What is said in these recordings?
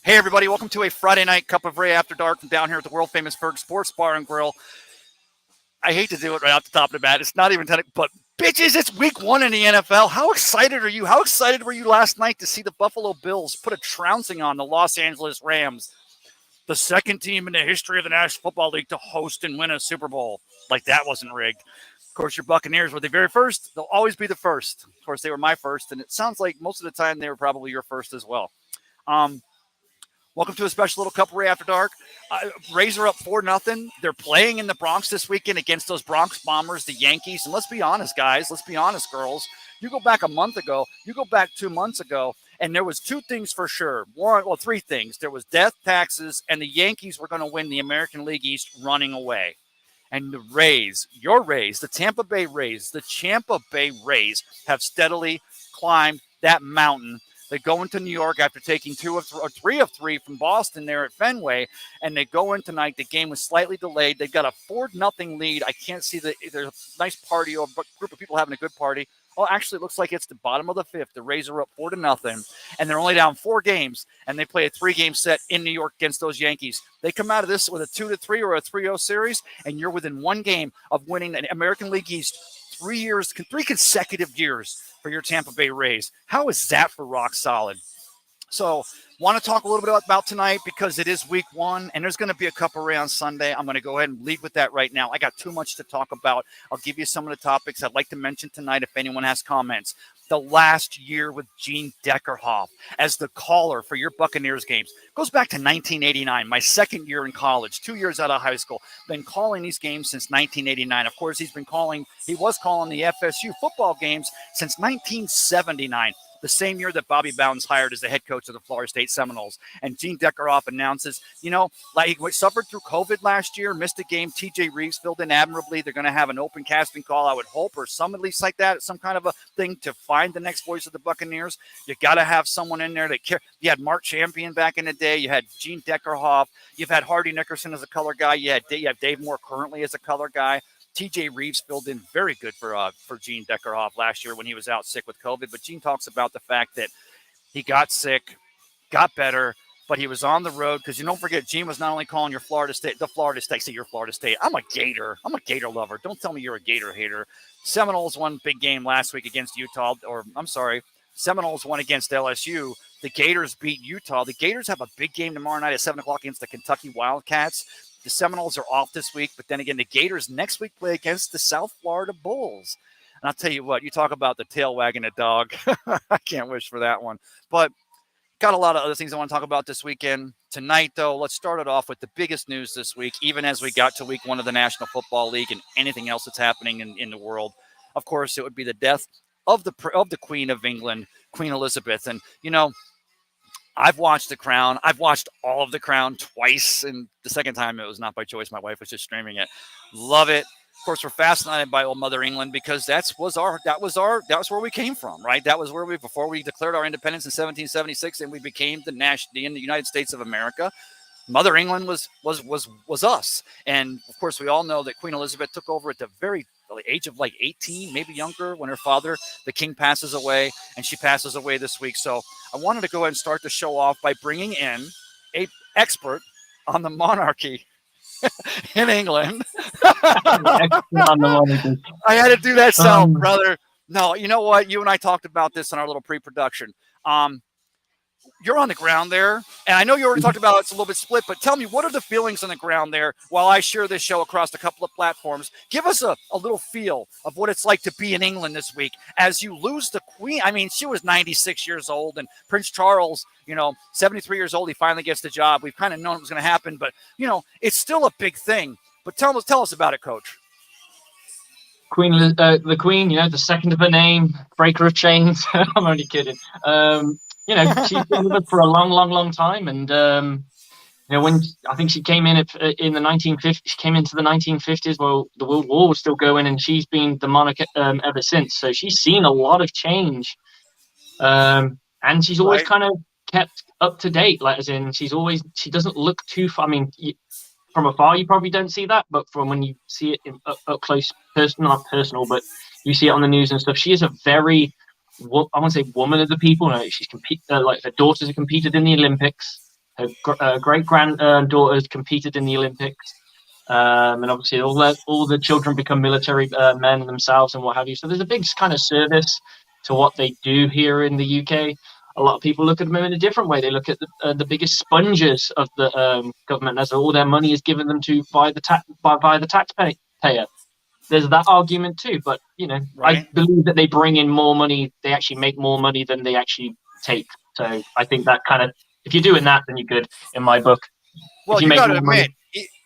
Hey, everybody, welcome to a Friday night Cup of Ray After Dark from down here at the world-famous Berg Sports Bar and Grill. I hate to do it right off the top of the bat. It's not even but bitches, it's week 1 in the NFL. How excited are you? How excited were you last night to see the Buffalo Bills put a trouncing on the Los Angeles Rams, the second team in the history of the National Football League to host and win a Super Bowl? Like that wasn't rigged. Of course, your Buccaneers were the very first. They'll always be the first. Of course, they were my first, and it sounds like most of the time they were probably your first as well. Welcome to a special little Cup of Ray After Dark. Rays are up 4-0. They're playing in the Bronx this weekend against those Bronx Bombers, the Yankees. And let's be honest, guys. Let's be honest, girls. You go back a month ago. You go back 2 months ago, and there was 2 things for sure. 3 things. There was death, taxes, and the Yankees were going to win the American League East running away. And the Rays, your Rays, the Tampa Bay Rays have steadily climbed that mountain. They go into New York after taking 3 of 3 from Boston there at Fenway, and they go in tonight. The game was slightly delayed. They've got a 4-0 lead. I can't see there's a nice party or a group of people having a good party. Oh, actually, it looks like it's the bottom of the 5th. The Rays are up 4-0, and they're only down 4 games, and they play a 3-game set in New York against those Yankees. They come out of this with a 2-3 or a 3-0 series, and you're within 1 game of winning the American League East 3 consecutive years for your Tampa Bay Rays. How is that for rock solid? So, want to talk a little bit about tonight because it is week 1 and there's going to be a Cup of Ray on Sunday. I'm going to go ahead and lead with that right now. I got too much to talk about. I'll give you some of the topics I'd like to mention tonight if anyone has comments. The last year with Gene Deckerhoff as the caller for your Buccaneers games. It goes back to 1989, my second year in college, 2 years out of high school. Been calling these games since 1989. Of course, he was calling the FSU football games since 1979. The same year that Bobby Bowden's hired as the head coach of the Florida State Seminoles. And Gene Deckerhoff announces, like he suffered through COVID last year, missed a game. TJ Reeves filled in admirably. They're going to have an open casting call, I would hope, or some at least like that, some kind of a thing to find the next voice of the Buccaneers. You got to have someone in there that care. You had Mark Champion back in the day. You had Gene Deckerhoff. You've had Hardy Nickerson as a color guy. You have Dave Moore currently as a color guy. TJ Reeves filled in very good for Gene Deckerhoff last year when he was out sick with COVID. But Gene talks about the fact that he got sick, got better, but he was on the road because you don't forget Gene was not only calling your Florida State. Say your Florida State. I'm a Gator lover. Don't tell me you're a Gator hater. Seminoles won big game last week against Utah, Seminoles won against LSU. The Gators beat Utah. The Gators have a big game tomorrow night at 7 o'clock against the Kentucky Wildcats. The Seminoles are off this week, but then again, the Gators next week play against the South Florida Bulls. And I'll tell you what, you talk about the tail wagging a dog. I can't wish for that one. But got a lot of other things I want to talk about this weekend. Tonight, though, let's start it off with the biggest news this week, even as we got to week 1 of the National Football League and anything else that's happening in the world. Of course, it would be the death of the Queen of England, Queen Elizabeth. And, I've watched The Crown. I've watched all of The Crown twice, and the second time it was not by choice. My wife was just streaming it. Love it. Of course, we're fascinated by old Mother England because that was where we came from, right? That was where before we declared our independence in 1776 and we became the United States of America. Mother England was us, and of course, we all know that Queen Elizabeth took over at the age of 18, maybe younger, when her father, the king, passes away, and she passes away this week. So I wanted to go ahead and start the show off by bringing in an expert on the monarchy in England. I had to do that sound, brother. No, you know what? You and I talked about this in our little pre-production. You're on the ground there, and I know you already talked about it's a little bit split, but tell me, what are the feelings on the ground there while I share this show across a couple of platforms? Give us a little feel of what it's like to be in England this week as you lose the Queen. I mean, she was 96 years old, and Prince Charles, 73 years old, he finally gets the job. We've kind of known it was going to happen, but, it's still a big thing. But tell us about it, Coach. The Queen, the second of her name, breaker of chains. I'm only kidding. She's been with us for a long, long, long time. And, when I think she came in in the 1950s, she came into the 1950s, well, the World War was still going, and she's been the monarch ever since. So she's seen a lot of change. And she's always kind of kept up to date, she doesn't look too far. I mean, from afar, you probably don't see that, but from when you see it up close, not personal, but you see it on the news and stuff, she is a very, I want to say, woman of the people. She's her daughters have competed in the Olympics. Her great granddaughters competed in the Olympics. And obviously all the children become military men themselves and what have you. So there's a big kind of service to what they do here in the UK. A lot of people look at them in a different way. They look at the biggest sponges of the government, as all their money is given them to by the taxpayer. There's that argument too, but I believe that they bring in more money. They actually make more money than they actually take. So I think that kind of, if you're doing that, then you're good in my book. Well, you got to admit,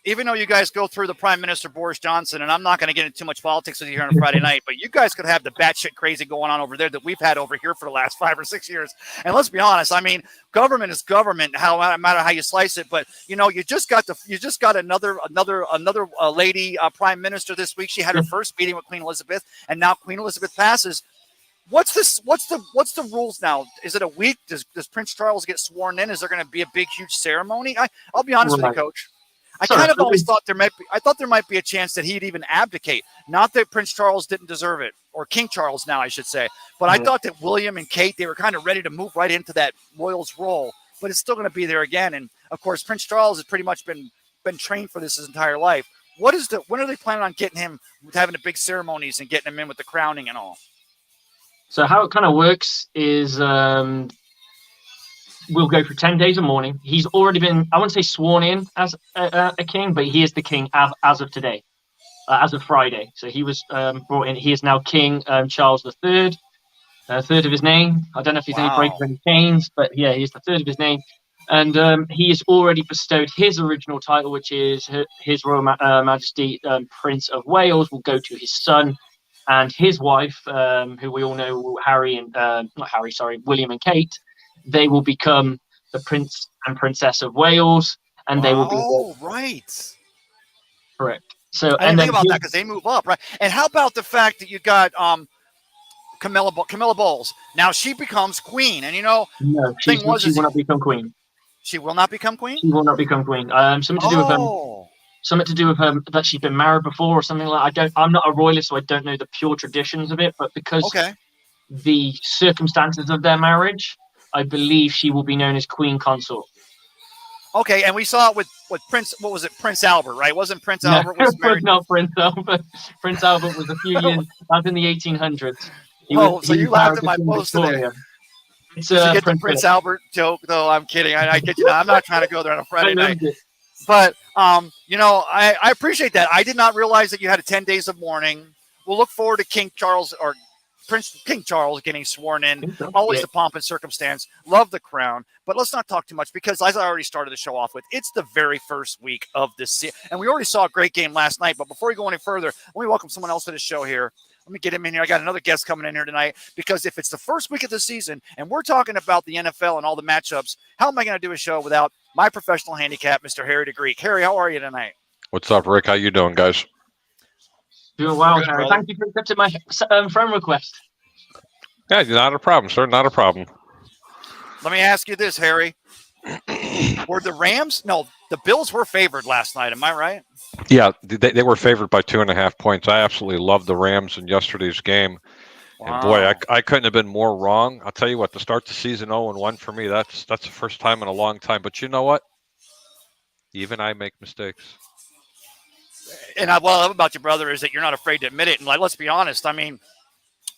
even though you guys go through the Prime Minister Boris Johnson, and I'm not going to get into too much politics with you here on a Friday night, but you guys could have the batshit crazy going on over there that we've had over here for the last 5 or 6 years. And let's be honest, I mean, government is government, no matter how you slice it. But you just got another lady Prime Minister this week. She had her first meeting with Queen Elizabeth, and now Queen Elizabeth passes. What's the rules now? Is it a week? Does Prince Charles get sworn in? Is there going to be a big, huge ceremony? I'll be honest with you, Coach. I kind of always thought there might be a chance that he'd even abdicate. Not that Prince Charles didn't deserve it, or King Charles now, I should say. But I thought that William and Kate, they were kind of ready to move right into that royals role. But it's still going to be there again. And of course, Prince Charles has pretty much been trained for this his entire life. When are they planning on getting him, having the big ceremonies and getting him in with the crowning and all? So how it kind of works is we'll go for 10 days of mourning. He's already been, I wouldn't say sworn in as a king, but he is the king as of today, as of Friday. So he was brought in. He is now King Charles III, third of his name. I don't know if he's any break of any chains, but yeah, he's the third of his name. And he has already bestowed his original title, which is His Royal Majesty Prince of Wales, will go to his son. And his wife, who we all know, William and Kate, they will become the Prince and Princess of Wales, and they will be right. Correct. So I didn't think about that because they move up, right? And how about the fact that you got Camilla Bowles? Now she becomes queen, and no, she will not become queen. She will not become queen. She will not become queen. Something to do with something to do with her that she's been married before or something like that. I'm not a royalist, so I don't know the pure traditions of it, but because the circumstances of their marriage, I believe she will be known as Queen Consort. Okay, and we saw it with Prince. What was it, Prince Albert? Right? Wasn't Prince Albert was married? Not Prince Albert. Prince Albert was a few years. That was in the 1800s. So you laughed at my post today. It's Did you get the Prince Albert joke? Though I'm kidding. I get you. Now. I'm not trying to go there on a Friday night. But I appreciate that. I did not realize that you had 10 days of mourning. We'll look forward to King Charles or King Charles getting sworn in. Always the pomp and circumstance. Love the crown. But let's not talk too much because, as I already started the show off with, it's the very first week of this season. And we already saw a great game last night. But before we go any further, let me welcome someone else to the show here. Let me get him in here. I got another guest coming in here tonight because if it's the first week of the season and we're talking about the NFL and all the matchups, how am I going to do a show without my professional handicap, Mr. Harry the Greek? Harry, how are you tonight? What's up, Rick? How you doing, guys? Doing well, Harry. Thank you for accepting my friend request. Yeah, not a problem, sir. Not a problem. Let me ask you this, Harry. Were the Rams? No, the Bills were favored last night. Am I right? Yeah, they were favored by 2.5 points. I absolutely loved the Rams in yesterday's game. Wow. And boy, I couldn't have been more wrong. I'll tell you what, to start the season 0-1 for me, that's the first time in a long time. But you know what? Even I make mistakes. And what I love about your brother is that you're not afraid to admit it. And let's be honest. I mean,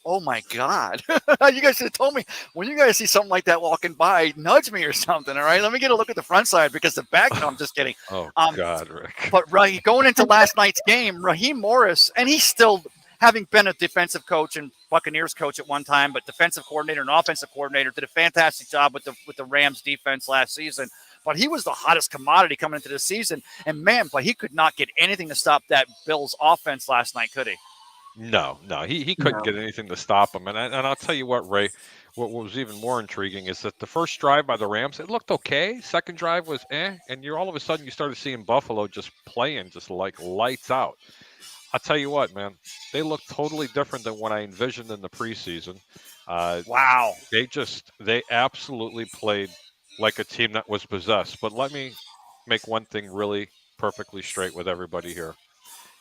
oh my God. You guys should have told me when you guys see something like that walking by, nudge me or something. All right. Let me get a look at the front side because the back, no, I'm just kidding. Oh, God, Rick. But going into last night's game, Raheem Morris, and he's still having been a defensive coach and Buccaneers coach at one time, but defensive coordinator and offensive coordinator, did a fantastic job with the Rams defense last season. But he was the hottest commodity coming into the season. And man, but he could not get anything to stop that Bills offense last night, could he? No, he couldn't get anything to stop him. And I'll tell you what, Ray, what was even more intriguing is that the first drive by the Rams, it looked okay. Second drive was and all of a sudden you started seeing Buffalo just playing just like lights out. I'll tell you what, man, they look totally different than what I envisioned in the preseason. Wow. They absolutely played like a team that was possessed. But let me make one thing really perfectly straight with everybody here.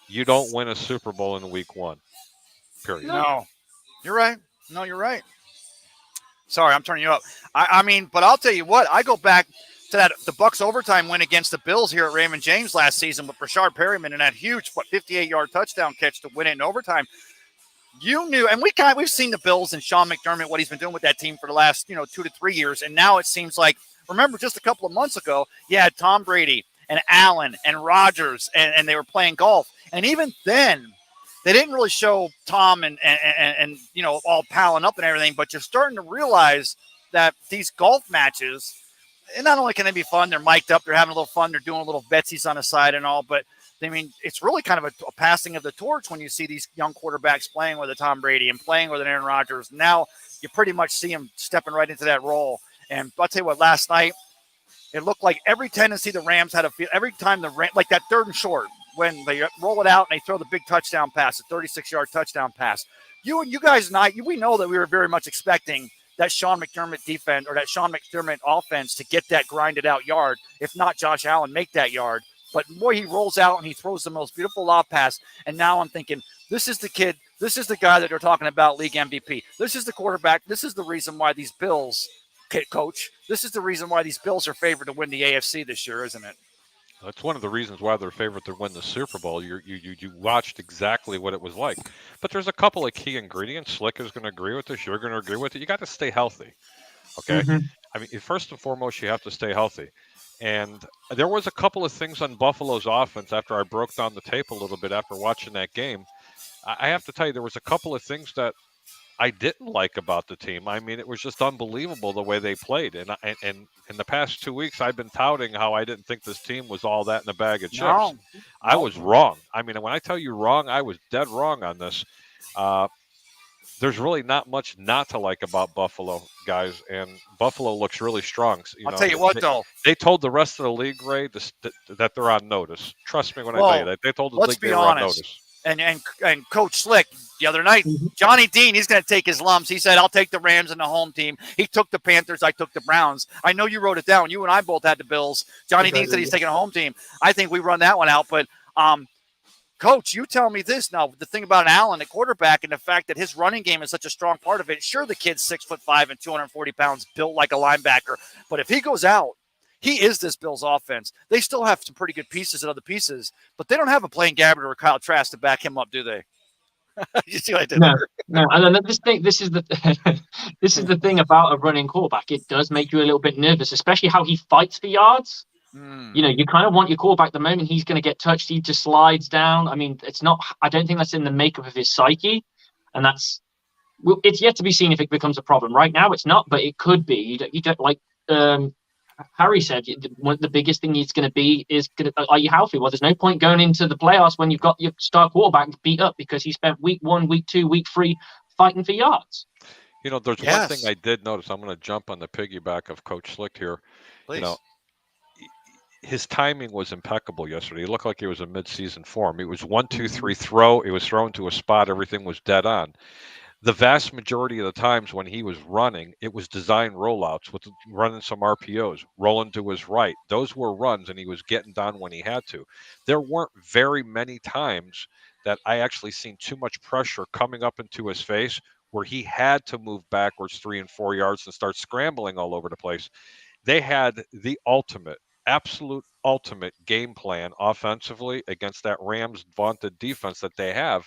You don't win a Super Bowl in week 1. Period. No, you're right. No, you're right. Sorry, I'm turning you up. I mean, but I'll tell you what. I go back the Bucs overtime win against the Bills here at Raymond James last season with Rashard Perryman and that huge 58-yard touchdown catch to win it in overtime. You knew, and we've seen the Bills and Sean McDermott, what he's been doing with that team for the last 2 to 3 years, and now it seems like, remember just a couple of months ago, you had Tom Brady and Allen and Rodgers, and they were playing golf, and even then they didn't really show Tom and all palling up and everything, but you're starting to realize that these golf matches, and not only can they be fun, they're mic'd up, they're having a little fun, they're doing little betsies on the side and all, but I mean, it's really kind of a passing of the torch when you see these young quarterbacks playing with a Tom Brady and playing with an Aaron Rodgers. Now you pretty much see him stepping right into that role. And I'll tell you what, last night, it looked like every tendency the Rams had every time like that 3rd and short, when they roll it out and they throw the big touchdown pass, a 36-yard touchdown pass. You guys and I, we know that we were very much expecting that Sean McDermott defense or that Sean McDermott offense to get that grinded out yard, if not Josh Allen make that yard. But boy, he rolls out and he throws the most beautiful lob pass. And now I'm thinking, this is the kid. This is the guy that they're talking about, league MVP. This is the quarterback. This is the reason why these Bills, coach, this is the reason why these Bills are favored to win the AFC this year, isn't it? That's one of the reasons why they're favored to win the Super Bowl. You watched exactly what it was like. But there's a couple of key ingredients. Slick is going to agree with this. You're going to agree with it. You got to stay healthy. Okay? Mm-hmm. I mean, first and foremost, you have to stay healthy. And there was a couple of things on Buffalo's offense after I broke down the tape a little bit after watching that game. I have to tell you, there was a couple of things that I didn't like about the team. I mean, it was just unbelievable the way they played. And in the past 2 weeks, I've been touting how I didn't think this team was all that in a bag of chips. No. I was wrong. I mean, when I tell you wrong, I was dead wrong on this. There's really not much not to like about Buffalo, guys, and Buffalo looks really strong. I'll tell you what, though. They told the rest of the league, Ray, that they're on notice. Trust me when I tell you that. They told the league they were on notice. And Coach Slick, the other night, Johnny Dean, he's going to take his lumps. He said, I'll take the Rams and the home team. He took the Panthers. I took the Browns. I know you wrote it down. You and I both had the Bills. Johnny Dean said he's taking a home team. I think we run that one out, but Coach, you tell me this now. The thing about Allen, the quarterback, and the fact that his running game is such a strong part of it. Sure, the kid's 6'5" and 240 pounds, built like a linebacker. But if he goes out, he is this Bills offense. They still have some pretty good pieces and other pieces, but they don't have a Blaine Gabbert or Kyle Trask to back him up, do they? You see what I did? No. And then this is the thing about a running quarterback. It does make you a little bit nervous, especially how he fights for yards. You kind of want your quarterback the moment he's going to get touched, he just slides down. I mean, I don't think that's in the makeup of his psyche. And it's yet to be seen if it becomes a problem. Right now, it's not, but it could be. You don't like Harry said, the biggest thing it's going to be is, are you healthy? Well, there's no point going into the playoffs when you've got your star quarterback beat up because he spent week 1, week 2, week 3 fighting for yards. There's one thing I did notice. I'm going to jump on the piggyback of Coach Slick here. Please. His timing was impeccable yesterday. He looked like he was in mid-season form. It was 1, 2, 3 throw. It was thrown to a spot. Everything was dead on. The vast majority of the times when he was running, it was design rollouts with running some RPOs, rolling to his right. Those were runs, and he was getting down when he had to. There weren't very many times that I actually seen too much pressure coming up into his face where he had to move backwards 3 and 4 yards and start scrambling all over the place. They had the absolute ultimate game plan offensively against that Rams vaunted defense that they have.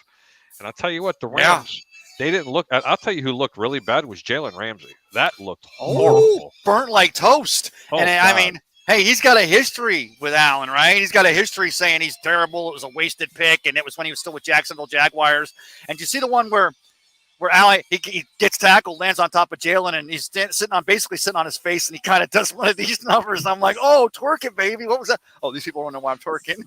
And I'll tell you what, the Rams, they didn't look. I'll tell you who looked really bad was Jalen Ramsey. That looked horrible. Burnt like toast. And I mean, hey, he's got a history with Allen, right? He's got a history saying he's terrible. It was a wasted pick. And it was when he was still with Jacksonville Jaguars. And you see the one where Allen, he gets tackled, lands on top of Jalen, and he's basically sitting on his face, and he kind of does one of these numbers. And I'm like, oh, twerk it, baby. What was that? Oh, these people don't know why I'm twerking.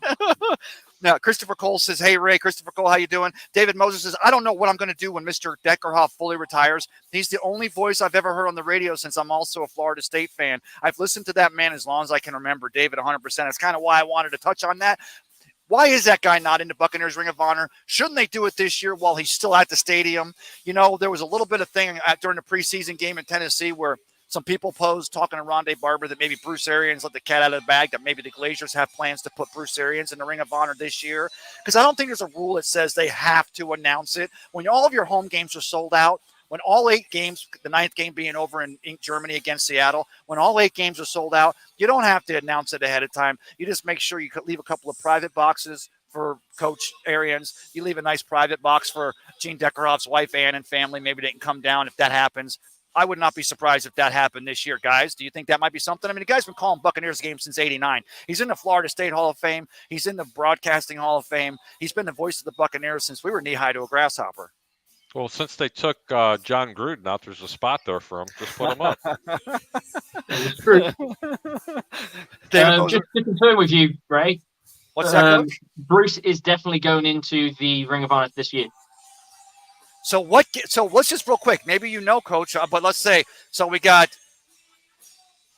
Now, Christopher Cole says, hey, Ray. Christopher Cole, how you doing? David Moses says, I don't know what I'm going to do when Mr. Deckerhoff fully retires. He's the only voice I've ever heard on the radio since I'm also a Florida State fan. I've listened to that man as long as I can remember. David, 100%. That's kind of why I wanted to touch on that. Why is that guy not in the Buccaneers Ring of Honor? Shouldn't they do it this year while he's still at the stadium? There was a little bit of thing during the preseason game in Tennessee where some people posed talking to Rondé Barber that maybe Bruce Arians let the cat out of the bag, that maybe the Glazers have plans to put Bruce Arians in the Ring of Honor this year. Because I don't think there's a rule that says they have to announce it. When all of your home games are sold out, when all 8 games, the 9th game being over in Germany against Seattle, when all 8 games are sold out, you don't have to announce it ahead of time. You just make sure you leave a couple of private boxes for Coach Arians. You leave a nice private box for Gene Deckerhoff's wife, Ann, and family. Maybe they can come down if that happens. I would not be surprised if that happened this year, guys. Do you think that might be something? I mean, the guy's been calling Buccaneers games since '89. He's in the Florida State Hall of Fame. He's in the Broadcasting Hall of Fame. He's been the voice of the Buccaneers since we were knee-high to a grasshopper. Well, since they took John Gruden out, there's a spot there for him. Just put him up. It's true. Just to confirm with you, Ray. What's that, Coach? Bruce is definitely going into the Ring of Honor this year. So let's just real quick. Maybe you know, Coach, but let's say we got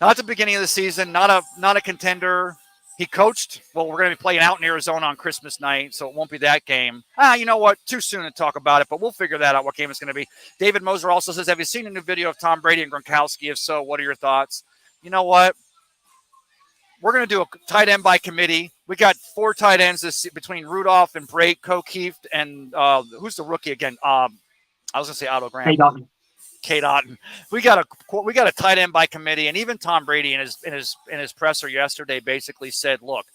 not the beginning of the season, not a contender. He coached. Well, we're going to be playing out in Arizona on Christmas night, so it won't be that game. You know what? Too soon to talk about it, but we'll figure that out. What game it's going to be? David Moser also says, "Have you seen a new video of Tom Brady and Gronkowski? If so, what are your thoughts?" You know what? We're going to do a tight end by committee. We got 4 tight ends between Rudolph and Brake, O'Keefe, and who's the rookie again? I was going to say Otto Graham. Kate Otten. We got a tight end by committee, and even Tom Brady in his presser yesterday basically said, "Look,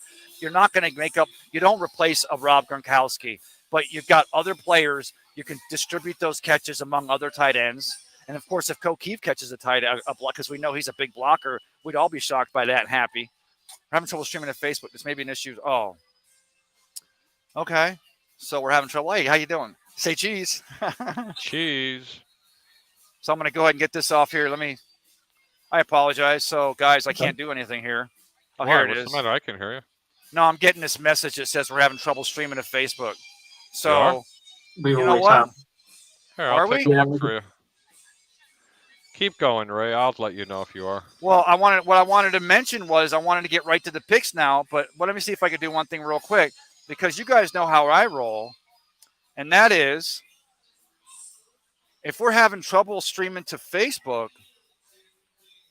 you're not going to you don't replace a Rob Gronkowski, but you've got other players. You can distribute those catches among other tight ends." And of course, if O'Keefe catches a block, because we know he's a big blocker, we'd all be shocked by that and happy. We're having trouble streaming at Facebook. This may be an issue. Oh, okay. So we're having trouble. Hey, how you doing? Say cheese. Cheese. So I'm going to go ahead and get this off here. I apologize. So, guys, I can't do anything here. Oh, here it is. What's the matter? I can hear you. No, I'm getting this message that says we're having trouble streaming to Facebook. So, you know what? Here, I'll take a look for you. Keep going, Ray. I'll let you know if you are. Well, what I wanted to mention was I wanted to get right to the picks now, but let me see if I could do one thing real quick, because you guys know how I roll, and that is if we're having trouble streaming to Facebook,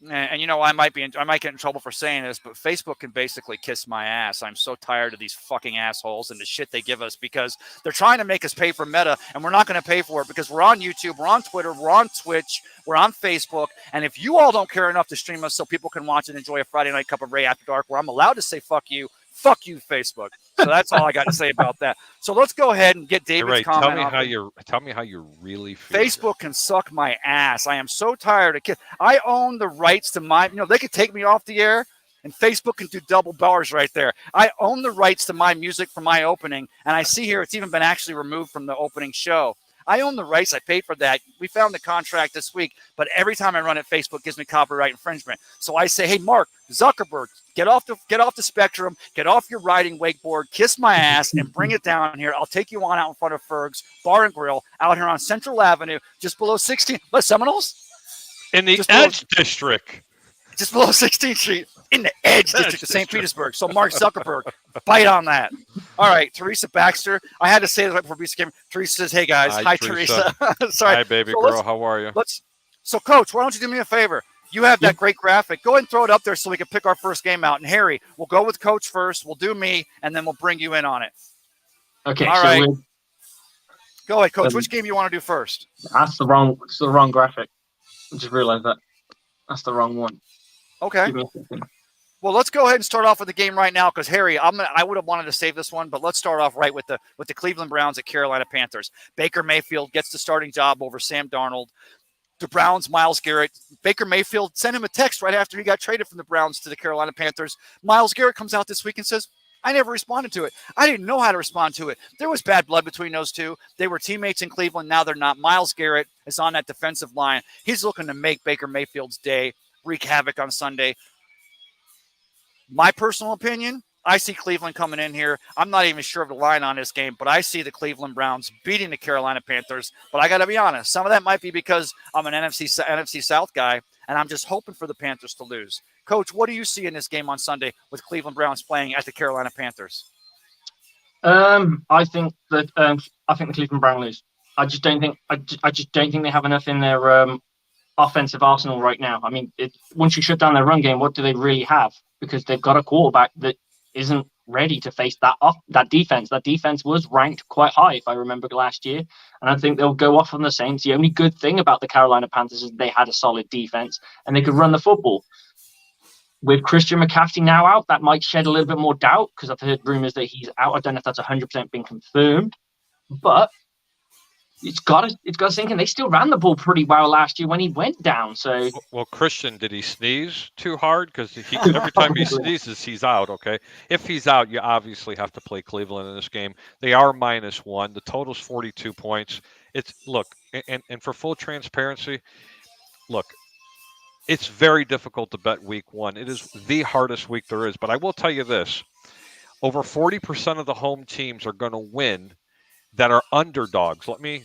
and you know I might get in trouble for saying this, but Facebook can basically kiss my ass. I'm so tired of these fucking assholes and the shit they give us, because they're trying to make us pay for Meta, and we're not going to pay for it because we're on YouTube, we're on Twitter, we're on Twitch, we're on Facebook, and if you all don't care enough to stream us so people can watch and enjoy a Friday night cup of Ray After Dark where I'm allowed to say fuck you, Facebook. So that's all I got to say about that. So let's go ahead and get David's comment. Tell me how you really feel. Facebook can suck my ass. I am so tired of kids. I own the rights to they could take me off the air, and Facebook can do double bars right there. I own the rights to my music for my opening, and I see here it's even been actually removed from the opening show. I own the rights. I paid for that. We found the contract this week, but every time I run it, Facebook gives me copyright infringement. So I say, hey, Mark Zuckerberg, get off the spectrum, get off your riding wakeboard, kiss my ass, and bring it down here. I'll take you on out in front of Ferg's Bar and Grill out here on Central Avenue, just below 16th. What, Seminoles? In the Edge District. Just below 16th Street, in the Edge District of St. Petersburg. So Mark Zuckerberg, bite on that. All right, Teresa Baxter. I had to say this right before Teresa came. Teresa says, hey, guys. Hi Teresa. Sorry. Hi, baby girl. How are you? So, Coach, why don't you do me a favor? You have that great graphic. Go ahead and throw it up there so we can pick our first game out. And, Harry, we'll go with Coach first. We'll do me, and then we'll bring you in on it. Okay. All right. Go ahead, Coach. Which game you want to do first? That's the wrong graphic. I just realized that. That's the wrong one. Okay. Well, let's go ahead and start off with the game right now, because Harry, I would have wanted to save this one, but let's start off right with the Cleveland Browns at Carolina Panthers. Baker Mayfield gets the starting job over Sam Darnold. The Browns, Myles Garrett. Baker Mayfield sent him a text right after he got traded from the Browns to the Carolina Panthers. Myles Garrett comes out this week and says, I never responded to it. I didn't know how to respond to it. There was bad blood between those two. They were teammates in Cleveland. Now they're not. Myles Garrett is on that defensive line. He's looking to make Baker Mayfield's day, wreak havoc on Sunday. My personal opinion, I see Cleveland coming in here. I'm not even sure of the line on this game, but I see the Cleveland Browns beating the Carolina Panthers. But I got to be honest, some of that might be because I'm an NFC South guy, and I'm just hoping for the Panthers to lose. Coach, what do you see in this game on Sunday with Cleveland Browns playing at the Carolina Panthers? I think the Cleveland Browns lose. I just don't think they have enough in their offensive arsenal right now. I mean, once you shut down their run game, what do they really have? Because they've got a quarterback that isn't ready to face that defense. That defense was ranked quite high, if I remember last year, and I think they'll go off on the Saints. The only good thing about the Carolina Panthers is they had a solid defense and they could run the football. With Christian McCaffrey now out, that might shed a little bit more doubt because I've heard rumors that he's out. I don't know if that's 100% been confirmed, but it's got to sink in. They still ran the ball pretty well last year when he went down. So, well, Christian, did he sneeze too hard? Because every time he sneezes, he's out. Okay, if he's out, you obviously have to play Cleveland in this game. They are -1. The total's 42 points. And for full transparency, look, it's very difficult to bet week 1. It is the hardest week there is. But I will tell you this: over 40% of the home teams are going to win that are underdogs. Let me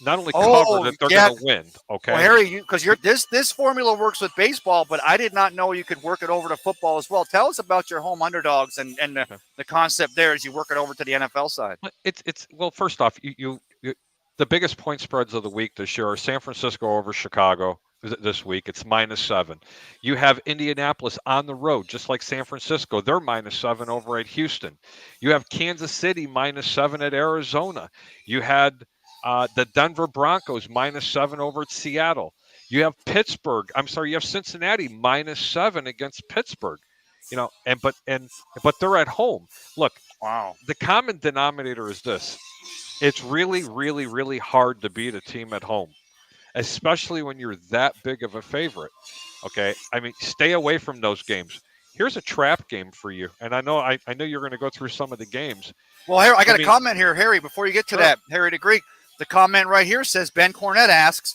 not only cover that they're going to win. Okay, well, Harry, because this formula works with baseball, but I did not know you could work it over to football as well. Tell us about your home underdogs and the concept there as you work it over to the NFL side. It's well, first off, you the biggest point spreads of the week this year are San Francisco over Chicago. This week it's -7. You have Indianapolis on the road, just like San Francisco. They're -7 over at Houston. You have Kansas City -7 at Arizona. You had the Denver Broncos -7 over at Seattle. You have you have Cincinnati -7 against Pittsburgh. But they're at home. Look, wow. The common denominator is this: it's really, really, really hard to beat a team at home, especially when you're that big of a favorite. Okay, I mean, stay away from those games. Here's a trap game for you, and I know you're going to go through some of the games. Well, Harry, I got a comment here, Harry. Before you get to that, Harry the Greek, the comment right here says Ben Cornett asks,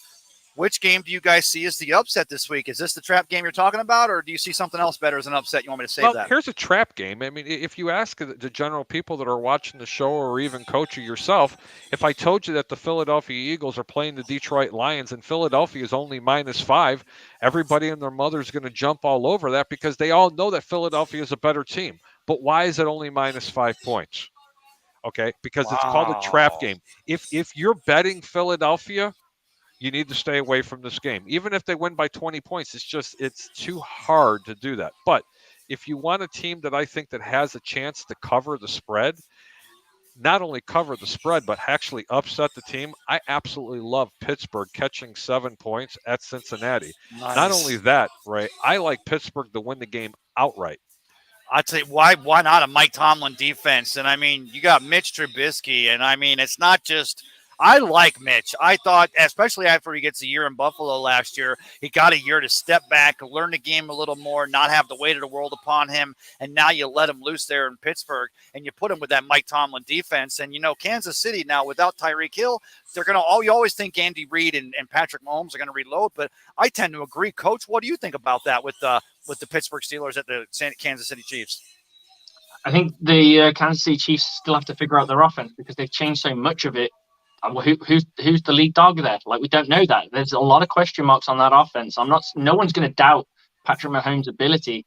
which game do you guys see as the upset this week? Is this the trap game you're talking about, or do you see something else better as an upset? You want me to save that? Here's a trap game. I mean, if you ask the general people that are watching the show, or even Coach or yourself, if I told you that the Philadelphia Eagles are playing the Detroit Lions and Philadelphia is only -5, everybody and their mother is going to jump all over that because they all know that Philadelphia is a better team. But why is it only -5 points? Okay, because it's called a trap game. If you're betting Philadelphia, you need to stay away from this game. Even if they win by 20 points, it's too hard to do that. But if you want a team that I think that has a chance to cover the spread, not only cover the spread, but actually upset the team, I absolutely love Pittsburgh catching 7 points at Cincinnati. Nice. Not only that, right, I like Pittsburgh to win the game outright. I'd say why not a Mike Tomlin defense? And I mean, you got Mitch Trubisky, and I mean, it's not just – I like Mitch. I thought, especially after he gets a year in Buffalo last year, he got a year to step back, learn the game a little more, not have the weight of the world upon him, and now you let him loose there in Pittsburgh, and you put him with that Mike Tomlin defense. And, Kansas City now, without Tyreek Hill, they're going to – you always think Andy Reid and Patrick Mahomes are going to reload, but I tend to agree. Coach, what do you think about that with the Pittsburgh Steelers at the Kansas City Chiefs? I think the Kansas City Chiefs still have to figure out their offense because they've changed so much of it. Who's the lead dog there? Like, we don't know that. There's a lot of question marks on that offense. No one's going to doubt Patrick Mahomes' ability.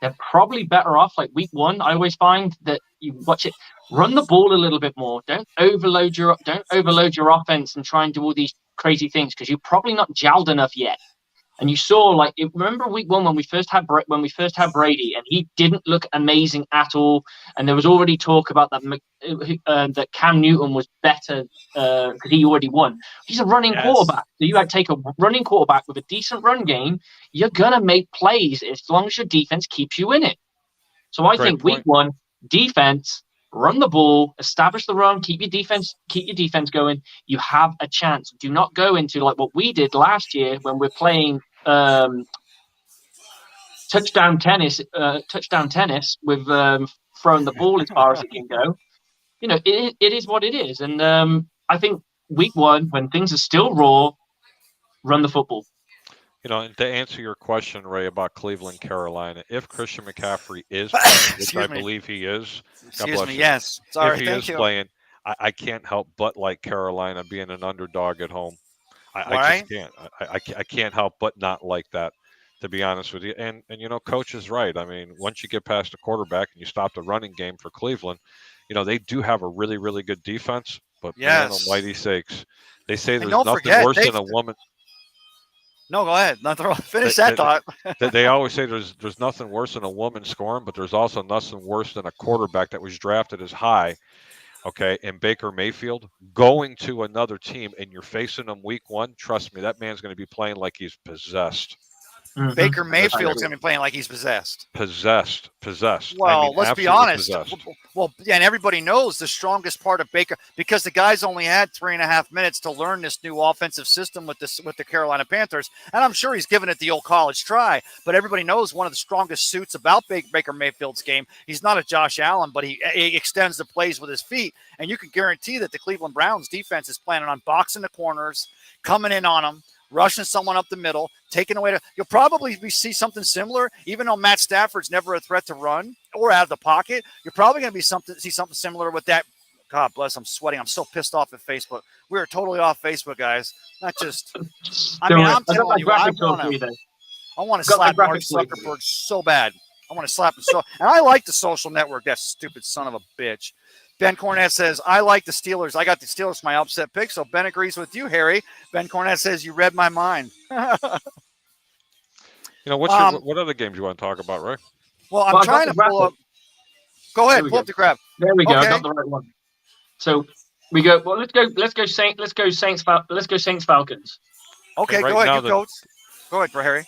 They're probably better off, like week 1. I always find that you watch it, run the ball a little bit more. Don't overload your offense and try and do all these crazy things because you're probably not gelled enough yet. And you saw, remember week 1 when we first had Brady, and he didn't look amazing at all. And there was already talk about that Cam Newton was better because he already won. He's a running quarterback. So you take a running quarterback with a decent run game, you're gonna make plays as long as your defense keeps you in it. So I think week 1, defense, run the ball, establish the run, keep your defense going. You have a chance. Do not go into like what we did last year when we're playing touchdown tennis with throwing the ball as far as it can go. It is what it is. And I think week 1, when things are still raw, run the football. And to answer your question, Ray, about Cleveland, Carolina, if Christian McCaffrey is playing, which I believe he is, yes. Sorry, if he is playing, I can't help but like Carolina being an underdog at home. I just can't. I can't help but not like that, to be honest with you. And Coach is right. I mean, once you get past the quarterback and you stop the running game for Cleveland, they do have a really, really good defense. But man almighty sakes, they say there's nothing worse than a woman. No, go ahead. Finish that thought. They always say there's nothing worse than a woman scoring, but there's also nothing worse than a quarterback that was drafted as high, okay, in Baker Mayfield, going to another team and you're facing them week 1. Trust me, that man's going to be playing like he's possessed. Mhm. Baker Mayfield's going to be playing like he's possessed. Possessed. Well, I mean, let's be absolutely honest. possessed. Well, and everybody knows the strongest part of Baker, because the guy's only had 3.5 minutes to learn this new offensive system with the Carolina Panthers, and I'm sure he's given it the old college try. But everybody knows one of the strongest suits about Baker Mayfield's game. He's not a Josh Allen, but he extends the plays with his feet, and you can guarantee that the Cleveland Browns defense is planning on boxing the corners, coming in on them, rushing someone up the middle, taking away. You'll probably see something similar, even though Matt Stafford's never a threat to run or out of the pocket. You're probably going to see something similar with that. God bless, I'm sweating. I'm so pissed off at Facebook. We are totally off Facebook, guys. Not just. I'm telling you, I want to slap Mark Zuckerberg so bad. I want to slap him so. And I like the social network. That stupid son of a bitch. Ben Cornett says, I like the Steelers. I got the Steelers for my upset pick, so Ben agrees with you, Harry. Ben Cornett says, you read my mind. What other games you want to talk about, Ray? Well, I'm trying to pull up. Go ahead, pull up the graph. There we go. I got the right one. So we go. Well, let's go Saints Falcons. Okay, right go ahead, now you goats. Go ahead, for Harry.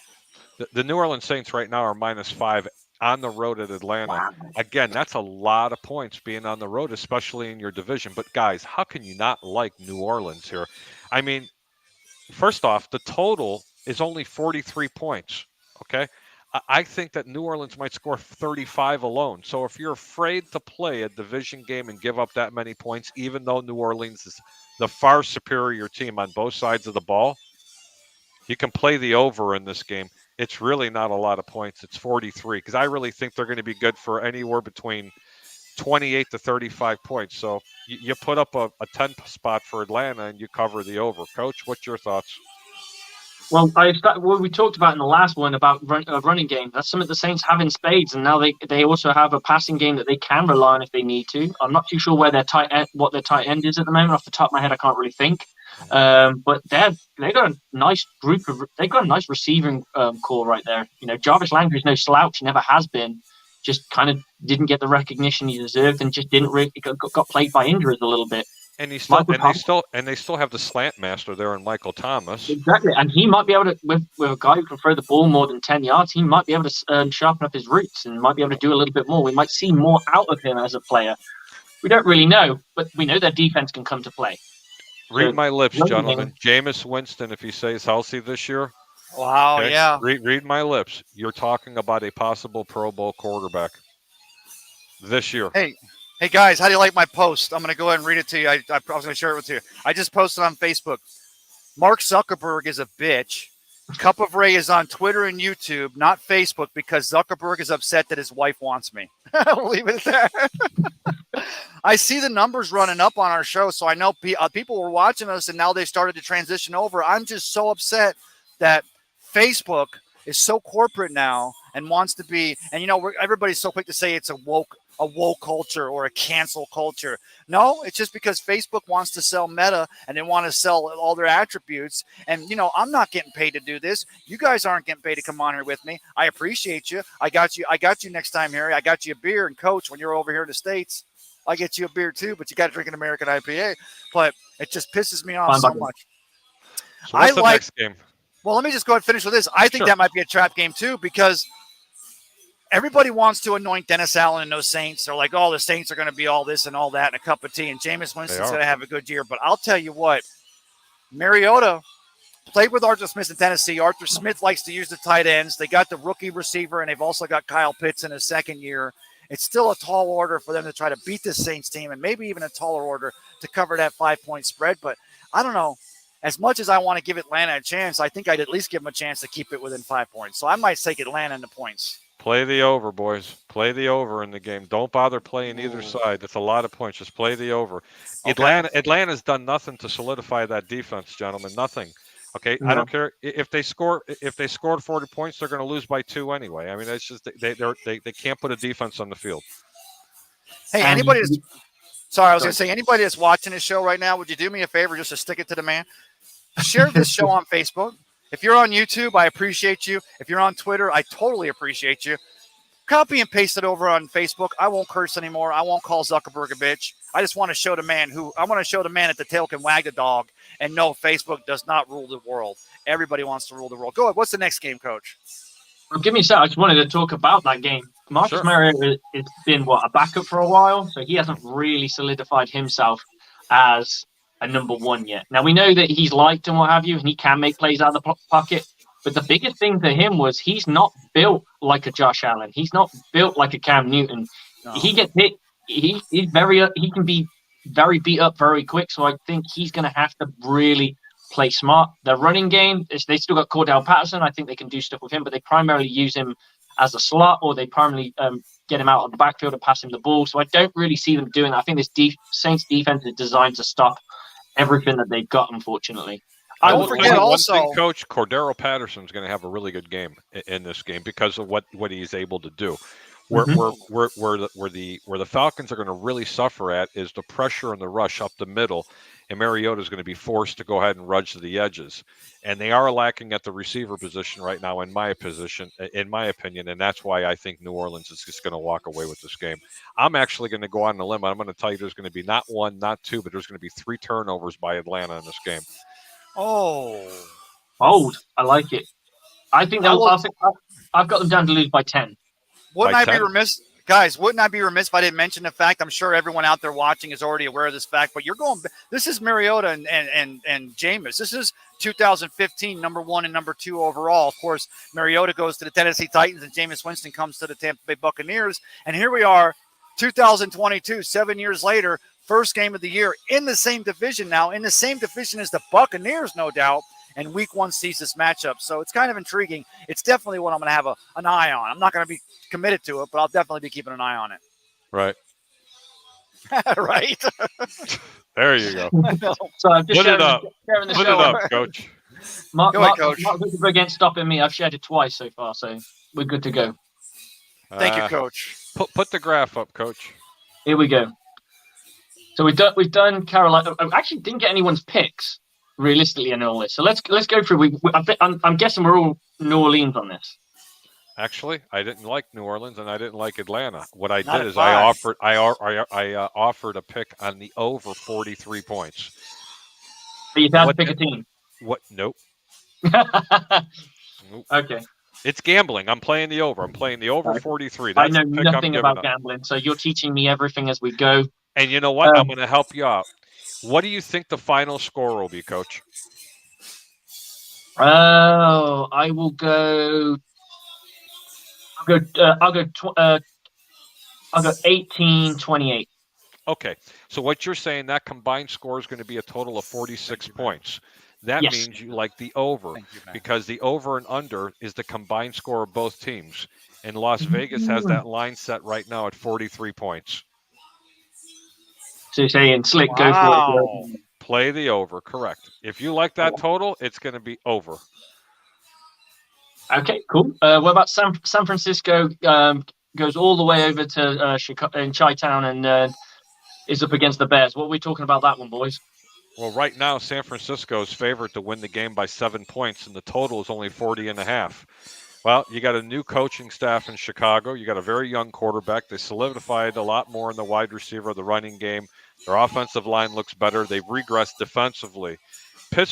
The New Orleans Saints right now are -5 on the road at Atlanta. Wow. Again, that's a lot of points being on the road, especially in your division. But guys, how can you not like New Orleans here? I mean, first off, the total is only 43 points. Okay. I think that New Orleans might score 35 alone. So if you're afraid to play a division game and give up that many points, even though New Orleans is the far superior team on both sides of the ball, you can play the over in this game. It's really not a lot of points. It's 43, because I really think they're going to be good for anywhere between 28 to 35 points. So you put up a 10 spot for Atlanta and you cover the over. Coach, what's your thoughts? Well, we talked about in the last one about running game. That's something the Saints have in spades, and now they also have a passing game that they can rely on if they need to. I'm not too sure where what their tight end is at the moment. Off the top of my head, I can't really think. But they got a nice they got a nice receiving core right there. Jarvis Landry's no slouch, never has been. Just kind of didn't get the recognition he deserved, and just didn't really got plagued by injuries a little bit. And they still have the slant master there in Michael Thomas. Exactly, and he might be able to, with a guy who can throw the ball more than 10 yards, he might be able to sharpen up his roots and might be able to do a little bit more. We might see more out of him as a player. We don't really know, but we know their defense can come to play. Read my lips, gentlemen. Jameis Winston, if he stays healthy this year. Wow, okay? Yeah. Read my lips. You're talking about a possible Pro Bowl quarterback this year. Hey guys, how do you like my post? I'm going to go ahead and read it to you. I was going to share it with you. I just posted on Facebook. Mark Zuckerberg is a bitch. Cup of Ray is on Twitter and YouTube, not Facebook, because Zuckerberg is upset that his wife wants me. I'll leave it there. I see the numbers running up on our show, so I know people were watching us, and now they started to transition over. I'm just so upset that Facebook is so corporate now and wants to be, and everybody's so quick to say it's a woke culture or a cancel culture. No, it's just because Facebook wants to sell Meta and they want to sell all their attributes. And, I'm not getting paid to do this. You guys aren't getting paid to come on here with me. I appreciate you. I got you next time, Harry. I got you a beer, and Coach, when you're over here in the States, I get you a beer too, but you got to drink an American IPA. But it just pisses me off so much. So what's the next game? Well, let me just go ahead and finish with this. I think that might be a trap game too, because everybody wants to anoint Dennis Allen and those Saints. They're like, the Saints are going to be all this and all that and a cup of tea, and Jameis Winston's going to have a good year. But I'll tell you what, Mariota played with Arthur Smith in Tennessee. Arthur Smith likes to use the tight ends. They got the rookie receiver, and they've also got Kyle Pitts in his second year. It's still a tall order for them to try to beat this Saints team, and maybe even a taller order to cover that 5-point spread. But I don't know. As much as I want to give Atlanta a chance, I think I'd at least give them a chance to keep it within 5 points. So I might take Atlanta in the points. Play the over, boys. Play the over in the game. Don't bother playing either side. That's a lot of points. Just play the over. Okay. Atlanta's done nothing to solidify that defense, gentlemen. Nothing. Okay, I don't care if they scored 40 points. They're going to lose by 2 anyway. I mean, it's just they can't put a defense on the field. Hey, anybody that's watching this show right now, would you do me a favor just to stick it to the man? Share this show on Facebook. If you're on YouTube, I appreciate you. If you're on Twitter, I totally appreciate you. Copy and paste it over on Facebook. I won't curse anymore. I won't call Zuckerberg a bitch. I just want to show the man that the tail can wag the dog. And no, Facebook does not rule the world. Everybody wants to rule the world. Go ahead. What's the next game, Coach? Well, give me a sec. I just wanted to talk about that game. Marcus Mariota has been a backup for a while, so he hasn't really solidified himself as a number one yet. Now we know that he's liked and what have you, and he can make plays out of the pocket. But the biggest thing for him was he's not built like a Josh Allen. He's not built like a Cam Newton. No. He gets hit. He can be very beat up very quick. So I think he's going to have to really play smart. Their running game, they still got Cordell Patterson. I think they can do stuff with him, but they primarily use him as a slot, or they primarily get him out of the backfield and pass him the ball. So I don't really see them doing that. I think this Saints defense is designed to stop everything that they've got, unfortunately. I will forget also, one thing, Coach, Cordero Patterson's going to have a really good game in this game because of what he's able to do. Where the Falcons are going to really suffer at is the pressure and the rush up the middle, and Mariota is going to be forced to go ahead and rush to the edges. And they are lacking at the receiver position right now, in my opinion, and that's why I think New Orleans is just going to walk away with this game. I'm actually going to go on a limb. I'm going to tell you there's going to be not one, not two, but there's going to be 3 turnovers by Atlanta in this game. Oh, bold! I like it. I think I've got them down to lose by 10. Wouldn't I be remiss, guys? Wouldn't I be remiss if I didn't mention the fact? I'm sure everyone out there watching is already aware of this fact, but this is Mariota and Jameis. This is 2015, number 1 and number 2 overall. Of course, Mariota goes to the Tennessee Titans, and Jameis Winston comes to the Tampa Bay Buccaneers. And here we are, 2022, 7 years later. First game of the year in the same division now, in the same division as the Buccaneers, no doubt. And week 1 sees this matchup. So it's kind of intriguing. It's definitely what I'm going to have an eye on. I'm not going to be committed to it, but I'll definitely be keeping an eye on it. Right. Right. There you go. So I'm just sharing the Put show. it up, Coach. Mark Zuckerberg ain't stopping me. I've shared it twice so far, so we're good to go. Thank you, Coach. Put the graph up, Coach. Here we go. So we've done Carolina. I actually didn't get anyone's picks realistically in all this. So let's go through. I'm guessing we're all New Orleans on this. Actually, I didn't like New Orleans and I didn't like Atlanta. What I did is I offered a pick on the over 43 points. But you had to pick a team. What? Nope. Okay. It's gambling. I'm playing the over. I'm playing the over 43. That's I know nothing about gambling, so you're teaching me everything as we go. And you know what? I'm going to help you out. What do you think the final score will be, Coach? Oh, I will go. I'll go 18-28. Okay. So what you're saying, that combined score is going to be a total of 46 points. That means you like the over because the over and under is the combined score of both teams. And Las Vegas has that line set right now at 43 points. So you're saying Slick, go for it. Play the over, correct. If you like that total, it's going to be over. Okay, cool. What about San Francisco? Goes all the way over to Chicago in Chi-Town and is up against the Bears. What are we talking about that one, boys? Well, right now, San Francisco is favored to win the game by 7 points, and the total is only 40.5. Well, you got a new coaching staff in Chicago. You got a very young quarterback. They solidified a lot more in the wide receiver, the running game. Their offensive line looks better. They've regressed defensively. San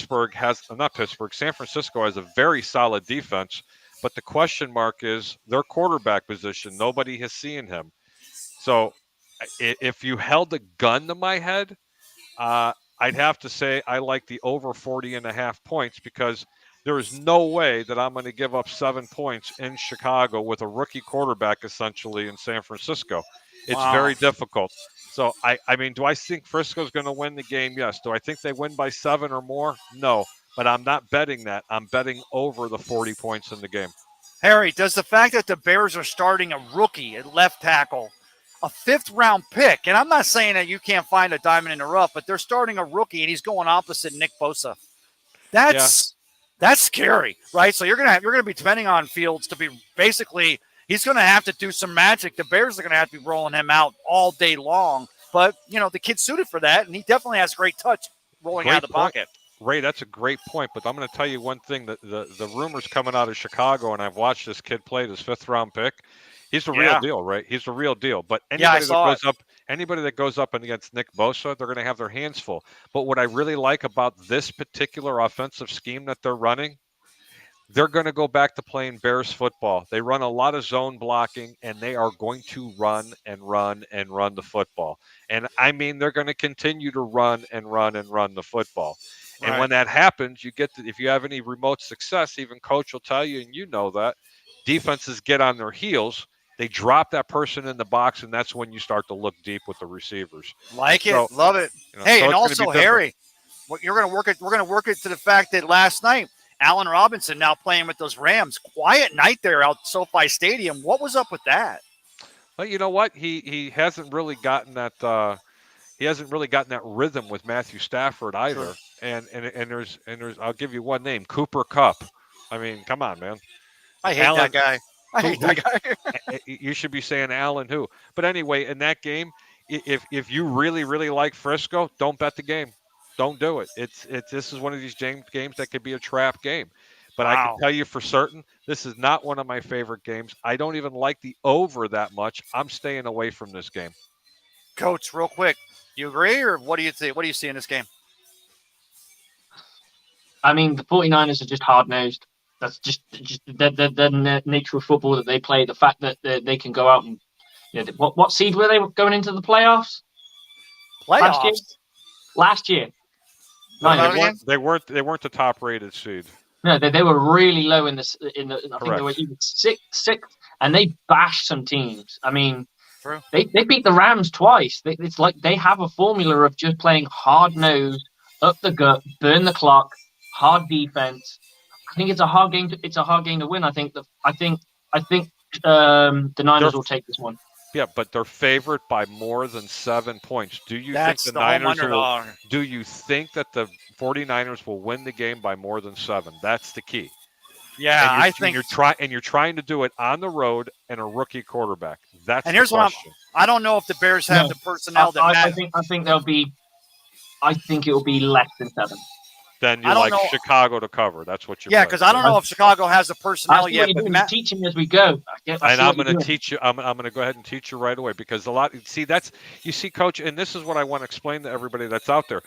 Francisco has a very solid defense, but the question mark is their quarterback position. Nobody has seen him. So if you held a gun to my head, I'd have to say I like the over 40.5 points because there is no way that I'm going to give up 7 points in Chicago with a rookie quarterback essentially in San Francisco. It's very difficult. So, I mean, do I think Frisco's going to win the game? Yes. Do I think they win by 7 or more? No. But I'm not betting that. I'm betting over the 40 points in the game. Harry, does the fact that the Bears are starting a rookie at left tackle, a 5th-round pick, and I'm not saying that you can't find a diamond in the rough, but they're starting a rookie and he's going opposite Nick Bosa. That's scary, right? So you're gonna be depending on Fields to be basically. He's going to have to do some magic. The Bears are going to have to be rolling him out all day long. But, you know, the kid's suited for that, and he definitely has great touch rolling out of the pocket. Ray, that's a great point. But I'm going to tell you one thing: that the rumors coming out of Chicago, and I've watched this kid play, this fifth-round pick. He's the real Yeah. deal, right? He's the real deal. But Yeah, I saw it. anybody that goes up and against Nick Bosa, they're going to have their hands full. But what I really like about this particular offensive scheme that they're running, they're going to go back to playing Bears football. They run a lot of zone blocking, and they are going to run and run and run the football. And I mean, they're going to continue to run and run and run the football. And Right. when that happens, if you have any remote success, even coach will tell you, and you know that, defenses get on their heels. They drop that person in the box, and that's when you start to look deep with the receivers. Like it. So, Love it. so Hey, and it's going to be also, different. Harry, what you're going to work it. We're going to work it to the fact that last night, Allen Robinson now playing with those Rams. Quiet night there out at SoFi Stadium. What was up with that? Well, you know what? He hasn't really gotten that. He hasn't really gotten that rhythm with Matthew Stafford either. Sure. And there's I'll give you one name, Cooper Cup. I mean, come on, man. I hate Allen, that guy. I hate that guy. you should be saying Allen who. But anyway, in that game, if you really like Frisco, don't bet the game. Don't do it. It's this is one of these games that could be a trap game. But I can Wow. tell you for certain, this is not one of my favorite games. I don't even like the over that much. I'm staying away from this game. Coach, real quick, you agree or what do you think? What do you see in this game? I mean, the 49ers are just hard nosed. That's just the nature of football that they play. The fact that they can go out and what seed were they going into the playoffs? Playoffs. Last year. What No, about They weren't the top rated seed. No, they were really low in the. I think they were Correct. even sixth, and they bashed some teams. I mean, True. they beat the Rams twice. It's like they have a formula of just playing hard nosed, up the gut, burn the clock, hard defense. I think it's a hard game. It's a hard game to win. I think the Niners will take this one. Yeah, but they're favored by more than 7 points. Do you That's think the the home Niners will? underdog. Do you think that the 49ers will win the game by more than 7? That's the key. Yeah, And I think. you're trying to do it on the road and a rookie quarterback. That's And the here's what question. I don't know if the Bears have No, the personnel that I Matt. think they'll be. I think it will be less than 7. Then you I don't like know. Chicago to cover. That's what you're. Yeah, playing. because I don't know if Chicago has the personnel That's what yet. you're But doing. Matt, You're teaching me as we go. And I'm going to teach you. I'm going to go ahead and teach you right away because you see, Coach, and this is what I want to explain to everybody that's out there.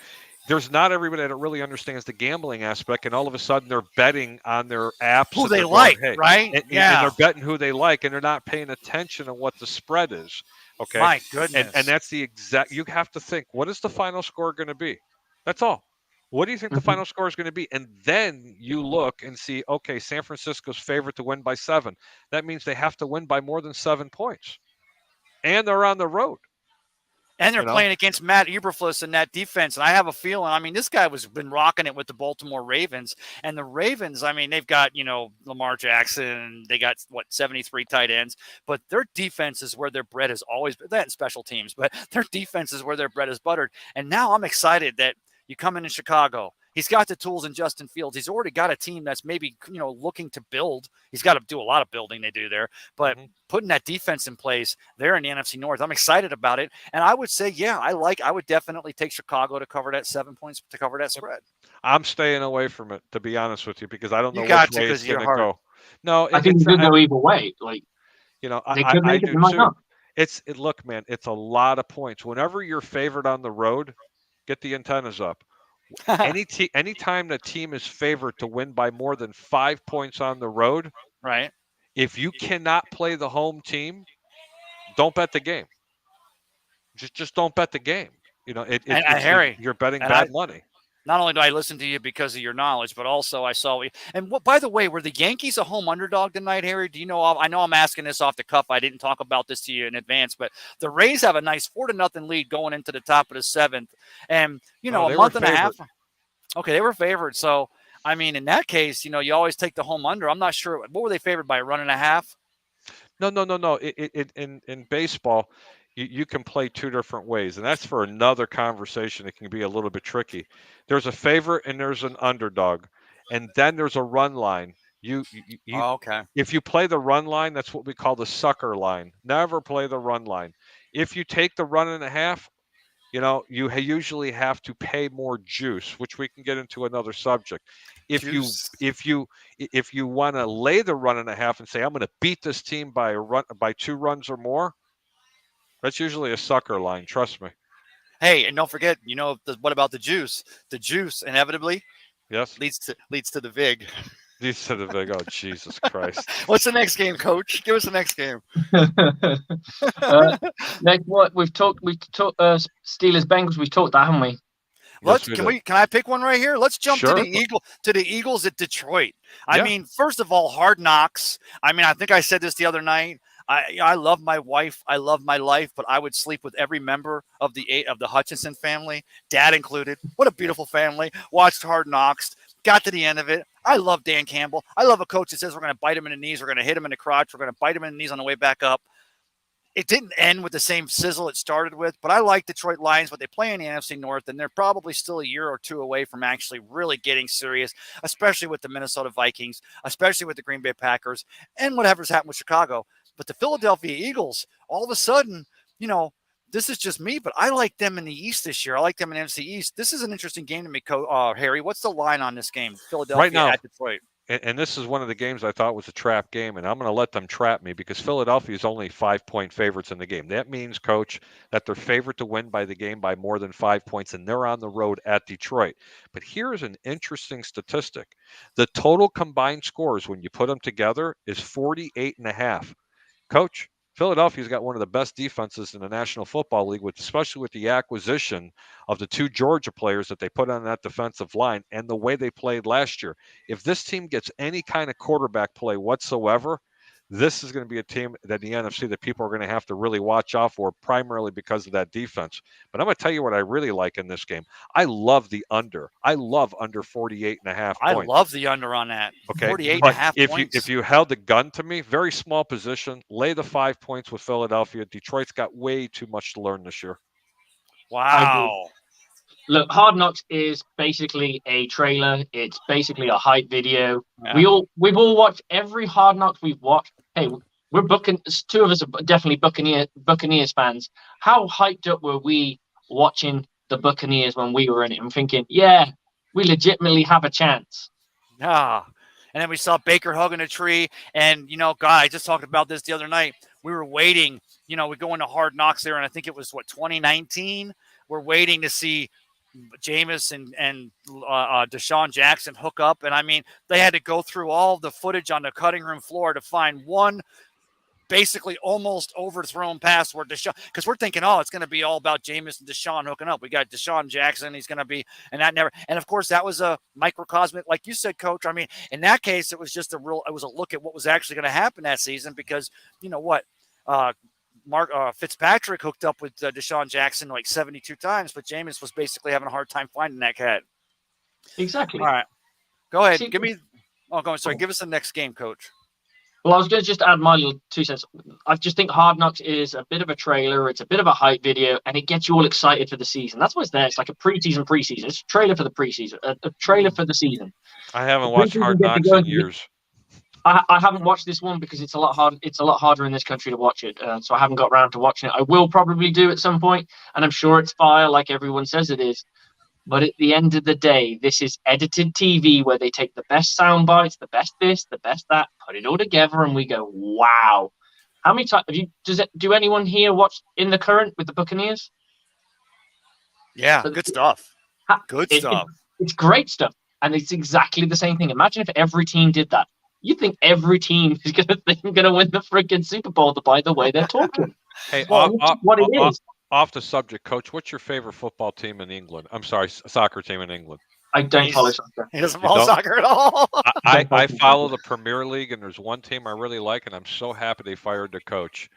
There's not everybody that really understands the gambling aspect, and all of a sudden they're betting on their apps who and they they're going, like, hey, right? and Yeah. they're betting who they like, and they're not paying attention on what the spread is. Okay, My goodness. and that's the exact. You have to think, what is the final score going to be? That's all. What do you think the final score is going to be? And then you look and see, okay, San Francisco's favorite to win by 7. That means they have to win by more than 7 points. And they're on the road. And they're playing against Matt Eberflus in that defense. And I have a feeling, I mean, this guy was been rocking it with the Baltimore Ravens. And the Ravens, I mean, they've got, Lamar Jackson. They got, 73 tight ends. But their defense is where their bread has always been. That and special teams. But their defense is where their bread is buttered. And now I'm excited that you come in Chicago. He's got the tools in Justin Fields. He's already got a team that's maybe, looking to build. He's got to do a lot of building they do there. But putting that defense in place there in the NFC North, I'm excited about it. And I would say, yeah, I would definitely take Chicago to cover that 7 points, to cover that spread. I'm staying away from it, to be honest with you, because I don't know You got which to way because it's of your going to heart. go. No, I think it could go either way. Like they could I make it, do they might too. not. Look, man, it's a lot of points. Whenever you're favored on the road, get the antennas up. Anytime the team is favored to win by more than 5 points on the road, Right. if you cannot play the home team, don't bet the game. Just don't bet the game. Harry, you're betting and bad money. Not only do I listen to you because of your knowledge, but also I saw. And by the way, were the Yankees a home underdog tonight, Harry? Do you know? I know I'm asking this off the cuff. I didn't talk about this to you in advance, but the Rays have a nice 4-0 lead going into the top of the 7th, and a month and a half. Okay, they were favored. So I mean, in that case, you always take the home under. I'm not sure what were they favored by, a run and a half. No. In baseball, you can play 2 different ways, and that's for another conversation. It can be a little bit tricky. There's a favorite and there's an underdog, and then there's a run line. Okay. If you play the run line, that's what we call the sucker line. Never play the run line. If you take the run and a half, you usually have to pay more juice, which we can get into another subject. If you Juice. if you if you want to lay the 1.5 and say I'm going to beat this team by 2 runs or more, that's usually a sucker line. Trust me. Hey, and don't forget, what about the juice? The juice inevitably Yes. leads to the vig. These to the big. Oh Jesus Christ! What's the next game, Coach? Give us the next game. Next, what we've talked Steelers Bengals. We've talked that, haven't we? Let's Yes, can I pick one right here? Let's jump Sure. to the Eagles at Detroit. I Yeah. mean, first of all, Hard Knocks. I mean, I think I said this the other night. I love my wife, I love my life, but I would sleep with every member of the Hutchinson family, dad included. What a beautiful family. Watched Hard Knocks, got to the end of it. I love Dan Campbell. I love a coach that says we're going to bite him in the knees, we're going to hit him in the crotch, we're going to bite him in the knees on the way back up. It didn't end with the same sizzle it started with, but I like Detroit Lions, but they play in the NFC North, and they're probably still a year or two away from actually really getting serious, especially with the Minnesota Vikings, especially with the Green Bay Packers, and whatever's happened with Chicago. But the Philadelphia Eagles, all of a sudden, this is just me, but I like them in the East this year. I like them in the NFC East. This is an interesting game to me, Harry. What's the line on this game? Philadelphia Right now, at Detroit. And this is one of the games I thought was a trap game, and I'm going to let them trap me because Philadelphia is only 5-point favorites in the game. That means, Coach, that they're favored to win by the game by more than 5 points, and they're on the road at Detroit. But here's an interesting statistic. The total combined scores when you put them together is 48.5. Coach, Philadelphia's got one of the best defenses in the National Football League, especially with the acquisition of the 2 Georgia players that they put on that defensive line and the way they played last year. If this team gets any kind of quarterback play whatsoever, this is going to be a team that in the NFC that people are going to have to really watch out for, primarily because of that defense. But I'm going to tell you what I really like in this game. I love the under. I love under 48.5 points. I love the under on that. Okay. 48.5 points. If you held the gun to me, very small position, lay the 5 points with Philadelphia. Detroit's got way too much to learn this year. Wow. Look, Hard Knocks is basically a trailer. It's basically a hype video. Yeah. We've all watched every Hard Knocks we've watched. Hey, we're two of us are definitely Buccaneers fans. How hyped up were we watching the Buccaneers when we were in it and thinking, yeah, we legitimately have a chance. Yeah. And then we saw Baker hugging a tree. And, God, I just talked about this the other night. We were waiting. We go into Hard Knocks there, and I think it was, 2019? We're waiting to see Jameis and Deshaun Jackson hook up. And, I mean, they had to go through all the footage on the cutting room floor to find one basically almost overthrown pass where Deshaun, because we're thinking, it's going to be all about Jameis and Deshaun hooking up. We got Deshaun Jackson. He's going to be, and of course, that was a microcosmic, like you said, Coach. I mean, in that case, it was just it was a look at what was actually going to happen that season because, Fitzpatrick hooked up with Deshaun Jackson like 72 times, but Jameis was basically having a hard time finding that cat. Exactly. All right. Go ahead. Give us the next game, Coach. Well, I was going to just add my little 2 cents. I just think Hard Knocks is a bit of a trailer. It's a bit of a hype video, and it gets you all excited for the season. That's what it's there. It's like a preseason. It's a trailer for the preseason, a trailer for the season. I haven't watched Hard Knocks in years. I haven't watched this one because it's a lot hard. It's a lot harder in this country to watch it, so I haven't got around to watching it. I will probably do at some point, and I'm sure it's fire, like everyone says it is. But at the end of the day, this is edited TV where they take the best sound bites, the best this, the best that, put it all together, and we go, wow. How many times do anyone here watch In the Current with the Buccaneers? Yeah, good stuff. Good stuff. It's great stuff, and it's exactly the same thing. Imagine if every team did that. You think every team is going to win the freaking Super Bowl by the way they're talking? Hey, what it is. Off the subject, Coach, what's your favorite football team in England? I'm sorry, soccer team in England. I don't follow soccer. He doesn't follow soccer at all. I follow the Premier League, and there's one team I really like, and I'm so happy they fired the coach.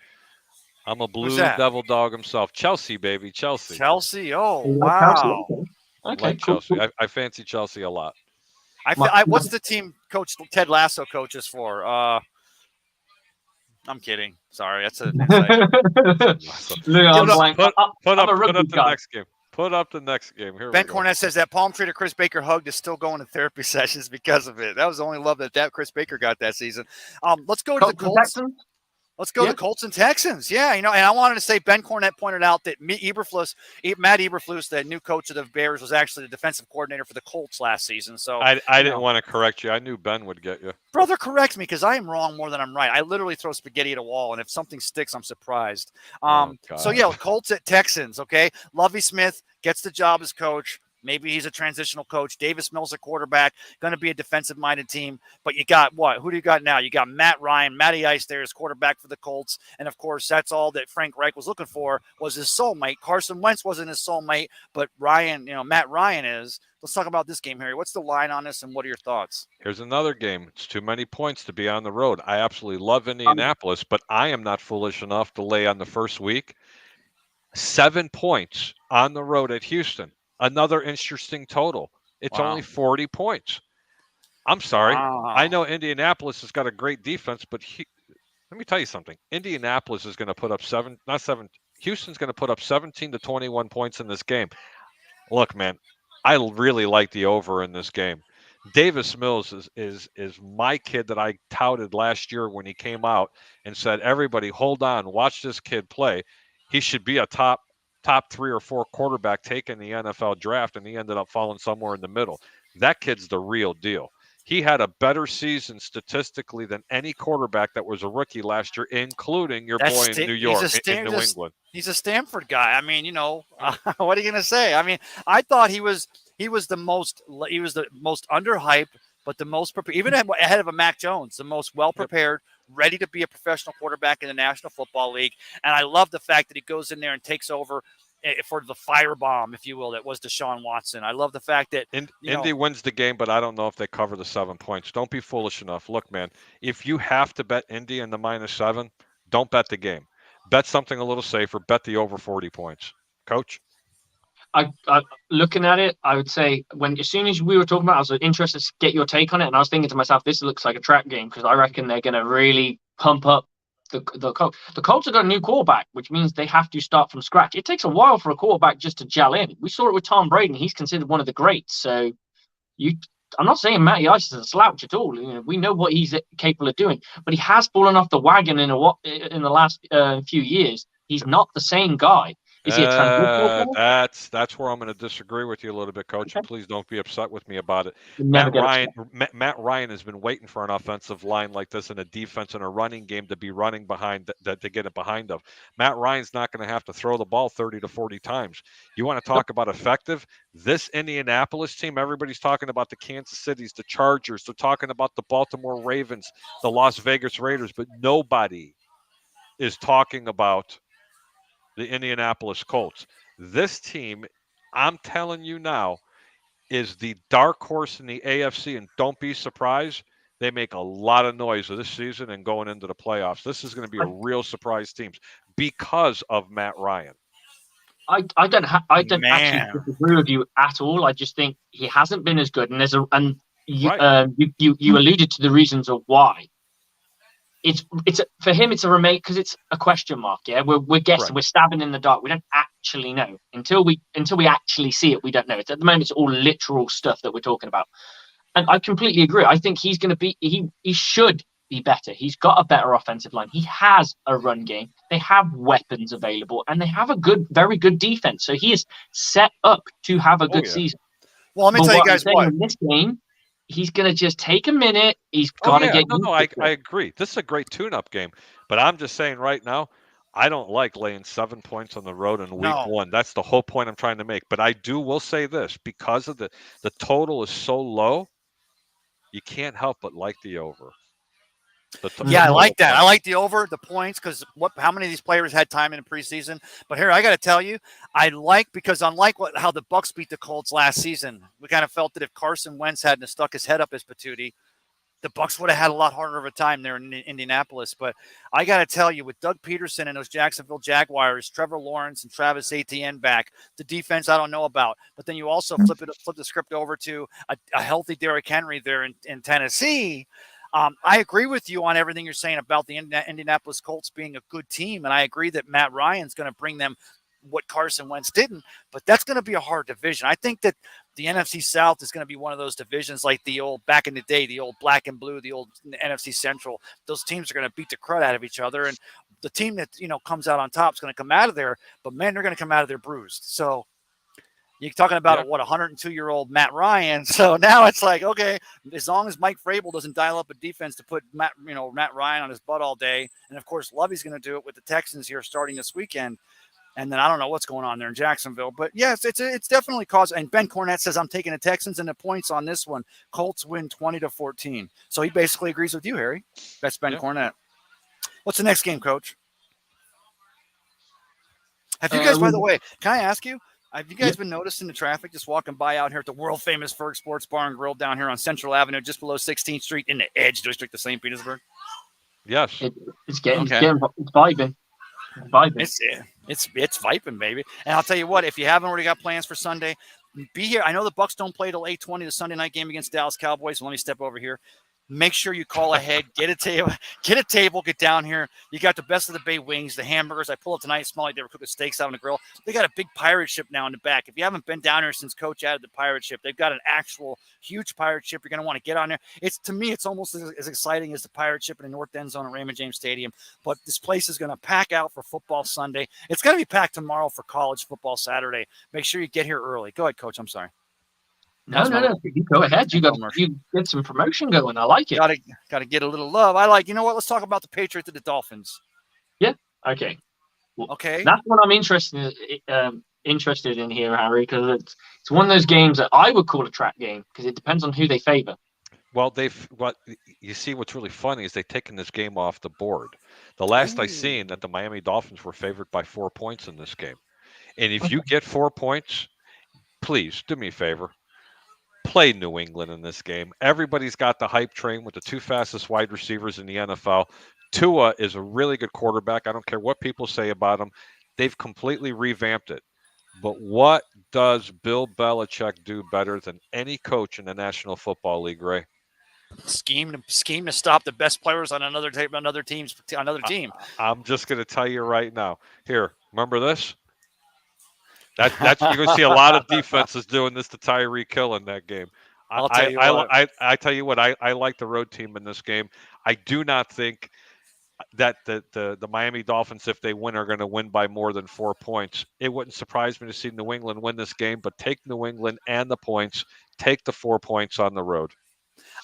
I'm a blue devil dog himself. Chelsea, baby. Chelsea. Chelsea. Oh, wow. Okay, like cool. Chelsea. I fancy Chelsea a lot. What's the team Coach Ted Lasso coaches for? I'm kidding. Sorry, that's a. Put up the next game. Put up the next game. Here Ben we go. Cornette says that palm tree that Chris Baker hugged is still going to therapy sessions because of it. That was the only love that Chris Baker got that season. Let's go to the Colts. Let's go to Colts and Texans. Yeah, and I wanted to say Ben Cornett pointed out that Matt Eberflus, the new coach of the Bears, was actually the defensive coordinator for the Colts last season. So I didn't want to correct you. I knew Ben would get you. Brother, correct me because I am wrong more than I'm right. I literally throw spaghetti at a wall, and if something sticks, I'm surprised. So, Colts at Texans, okay? Lovie Smith gets the job as coach. Maybe he's a transitional coach. Davis Mills at quarterback, going to be a defensive-minded team. But you got what? Who do you got now? You got Matt Ryan, Matty Ice there as quarterback for the Colts. And, of course, that's all that Frank Reich was looking for was his soulmate. Carson Wentz wasn't his soulmate, but Matt Ryan is. Let's talk about this game, Harry. What's the line on this, and what are your thoughts? Here's another game. It's too many points to be on the road. I absolutely love Indianapolis, but I am not foolish enough to lay on the first week 7 points on the road at Houston. Another interesting total. It's only 40 points. I'm sorry. Wow. I know Indianapolis has got a great defense, but let me tell you something. Indianapolis is going to put up Houston's going to put up 17 to 21 points in this game. Look, man, I really like the over in this game. Davis Mills is my kid that I touted last year when he came out and said, everybody, hold on, watch this kid play. He should be a top 3 or 4 quarterback taken the NFL draft, and he ended up falling somewhere in the middle. That kid's the real deal. He had a better season statistically than any quarterback that was a rookie last year, including your boy in New York, in New England. He's a Stanford guy. I mean, what are you going to say? I mean, I thought he was the most underhyped, but the most prepared, even ahead of a Mac Jones, the most well-prepared, ready to be a professional quarterback in the National Football League. And I love the fact that he goes in there and takes over for the firebomb, if you will, that was Deshaun Watson. I love the fact that Indy wins the game, but I don't know if they cover the 7 points. Don't be foolish enough. Look, man, if you have to bet Indy in the -7, don't bet the game. Bet something a little safer. Bet the over 40 points. Coach? I looking at it, I would say as soon as we were talking about it, I was interested to get your take on it, and I was thinking to myself, this looks like a trap game because I reckon they're going to really pump up the Colts. The Colts have got a new quarterback, which means they have to start from scratch. It takes a while for a quarterback just to gel in. We saw it with Tom Brady, and he's considered one of the greats. So I'm not saying Matty Ice is a slouch at all. We know what he's capable of doing, but he has fallen off the wagon in the last few years. He's not the same guy. Is he a transitional guy? That's where I'm going to disagree with you a little bit, Coach. Okay. And please don't be upset with me about it. Matt Ryan has been waiting for an offensive line like this and a defense and a running game to be running behind that to get it behind of. Matt Ryan's not going to have to throw the ball 30 to 40 times. You want to talk about effective? This Indianapolis team, everybody's talking about the Kansas Cities, the Chargers. They're talking about the Baltimore Ravens, the Las Vegas Raiders, but nobody is talking about the Indianapolis Colts. This team, I'm telling you now, is the dark horse in the AFC, and don't be surprised. They make a lot of noise this season and going into the playoffs. This is going to be a real surprise team because of Matt Ryan. I don't actually disagree with you at all. I just think he hasn't been as good, and you alluded to the reasons of why. For him, it's a remake because it's a question mark. Yeah, we're guessing, right. We're stabbing in the dark. We don't actually know until we actually see it. We don't know. At the moment, it's all literal stuff that we're talking about. And I completely agree. I think he's going to be. He should be better. He's got a better offensive line. He has a run game. They have weapons available, and they have a very good defense. So he is set up to have a good season. Well, let me tell you guys what. In this game, he's going to just take a minute. He's got to get. I agree. This is a great tune-up game, but I'm just saying right now, I don't like laying 7 points on the road in week one. That's the whole point I'm trying to make. But I will say this, because of the total is so low, you can't help but like the over. I like that. I like the over, the points, because how many of these players had time in the preseason? But here, I got to tell you, because unlike how the Bucs beat the Colts last season, we kind of felt that if Carson Wentz hadn't stuck his head up his patootie, the Bucs would have had a lot harder of a time there in Indianapolis. But I got to tell you, with Doug Peterson and those Jacksonville Jaguars, Trevor Lawrence and Travis Etienne back, the defense I don't know about. But then you also flip the script over to a healthy Derrick Henry there in Tennessee. I agree with you on everything you're saying about the Indianapolis Colts being a good team, and I agree that Matt Ryan's going to bring them what Carson Wentz didn't, but that's going to be a hard division. I think that the NFC South is going to be one of those divisions like the old back in the day, the old black and blue, the old NFC Central. Those teams are going to beat the crud out of each other, and the team that comes out on top is going to come out of there. But man, they're going to come out of there bruised. So you're talking about a 102-year-old Matt Ryan. So now it's like, okay, as long as Mike Vrabel doesn't dial up a defense to put Matt Ryan on his butt all day, and of course Lovey's going to do it with the Texans here starting this weekend. And then I don't know what's going on there in Jacksonville. But, yes, it's definitely caused – and Ben Cornett says I'm taking the Texans and the points on this one. Colts win 20-14. So he basically agrees with you, Harry. That's Ben Cornett. What's the next game, Coach? Have you guys, by the way, can I ask you, have you guys been noticing the traffic just walking by out here at the world-famous Ferg Sports Bar and Grill down here on Central Avenue, just below 16th Street in the Edge District of St. Petersburg? Yes. It's vibing. It's vibing, baby. And I'll tell you what, if you haven't already got plans for Sunday, be here. I know the Bucs don't play till 8:20, the Sunday night game against Dallas Cowboys. So let me step over here. Make sure you call ahead, get a table, get down here. You got the best of the Bay wings, the hamburgers. I pulled up tonight, smell like they were cooking steaks out on the grill. They got a big pirate ship now in the back. If you haven't been down here since Coach added the pirate ship, they've got an actual huge pirate ship. You're going to want to get on there. To me, it's almost as exciting as the pirate ship in the North End Zone at Raymond James Stadium. But this place is going to pack out for football Sunday. It's going to be packed tomorrow for college football Saturday. Make sure you get here early. Go ahead, Coach. I'm sorry. No. You go ahead. You get some promotion going. I like it. Got to get a little love. I like. You know what? Let's talk about the Patriots and the Dolphins. Yeah. Okay. Well, okay. That's what I'm interested in here, Harry, because it's one of those games that I would call a trap game because it depends on who they favor. Well, you see what's really funny is they've taken this game off the board. The last I seen that the Miami Dolphins were favored by 4 points in this game, and if you get 4 points, please do me a favor. Play New England in this game. Everybody's got the hype train with the 2 fastest wide receivers in the NFL. Tua is a really good quarterback. I don't care what people say about him. They've completely revamped it. But what does Bill Belichick do better than any coach in the National Football League, Ray? Scheme to stop the best players on another team. I'm just going to tell you right now. Here, remember this? That's you're going to see a lot of defenses doing this to Tyreek Hill in that game. I tell you what, I like the road team in this game. I do not think that the Miami Dolphins, if they win, are going to win by more than 4 points. It wouldn't surprise me to see New England win this game, but take New England and the points. Take the 4 points on the road.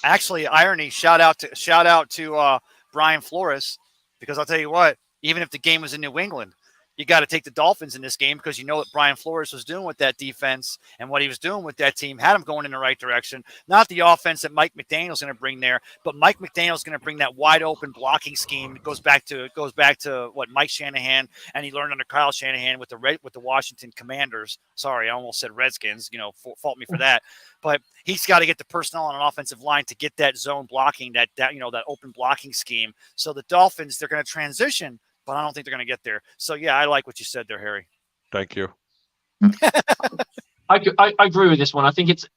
Actually, irony. Shout out to Brian Flores, because I'll tell you what, even if the game was in New England, you got to take the Dolphins in this game because you know what Brian Flores was doing with that defense and what he was doing with that team had him going in the right direction. Not the offense that Mike McDaniel's going to bring there, but Mike McDaniel's going to bring that wide open blocking scheme. It goes back to what Mike Shanahan and he learned under Kyle Shanahan with the Washington Commanders. Sorry, I almost said Redskins. Fault me for that. But he's got to get the personnel on an offensive line to get that zone blocking, that open blocking scheme. So the Dolphins, they're going to transition, but I don't think they're going to get there. So, yeah, I like what you said there, Harry. Thank you. I agree with this one. I think it's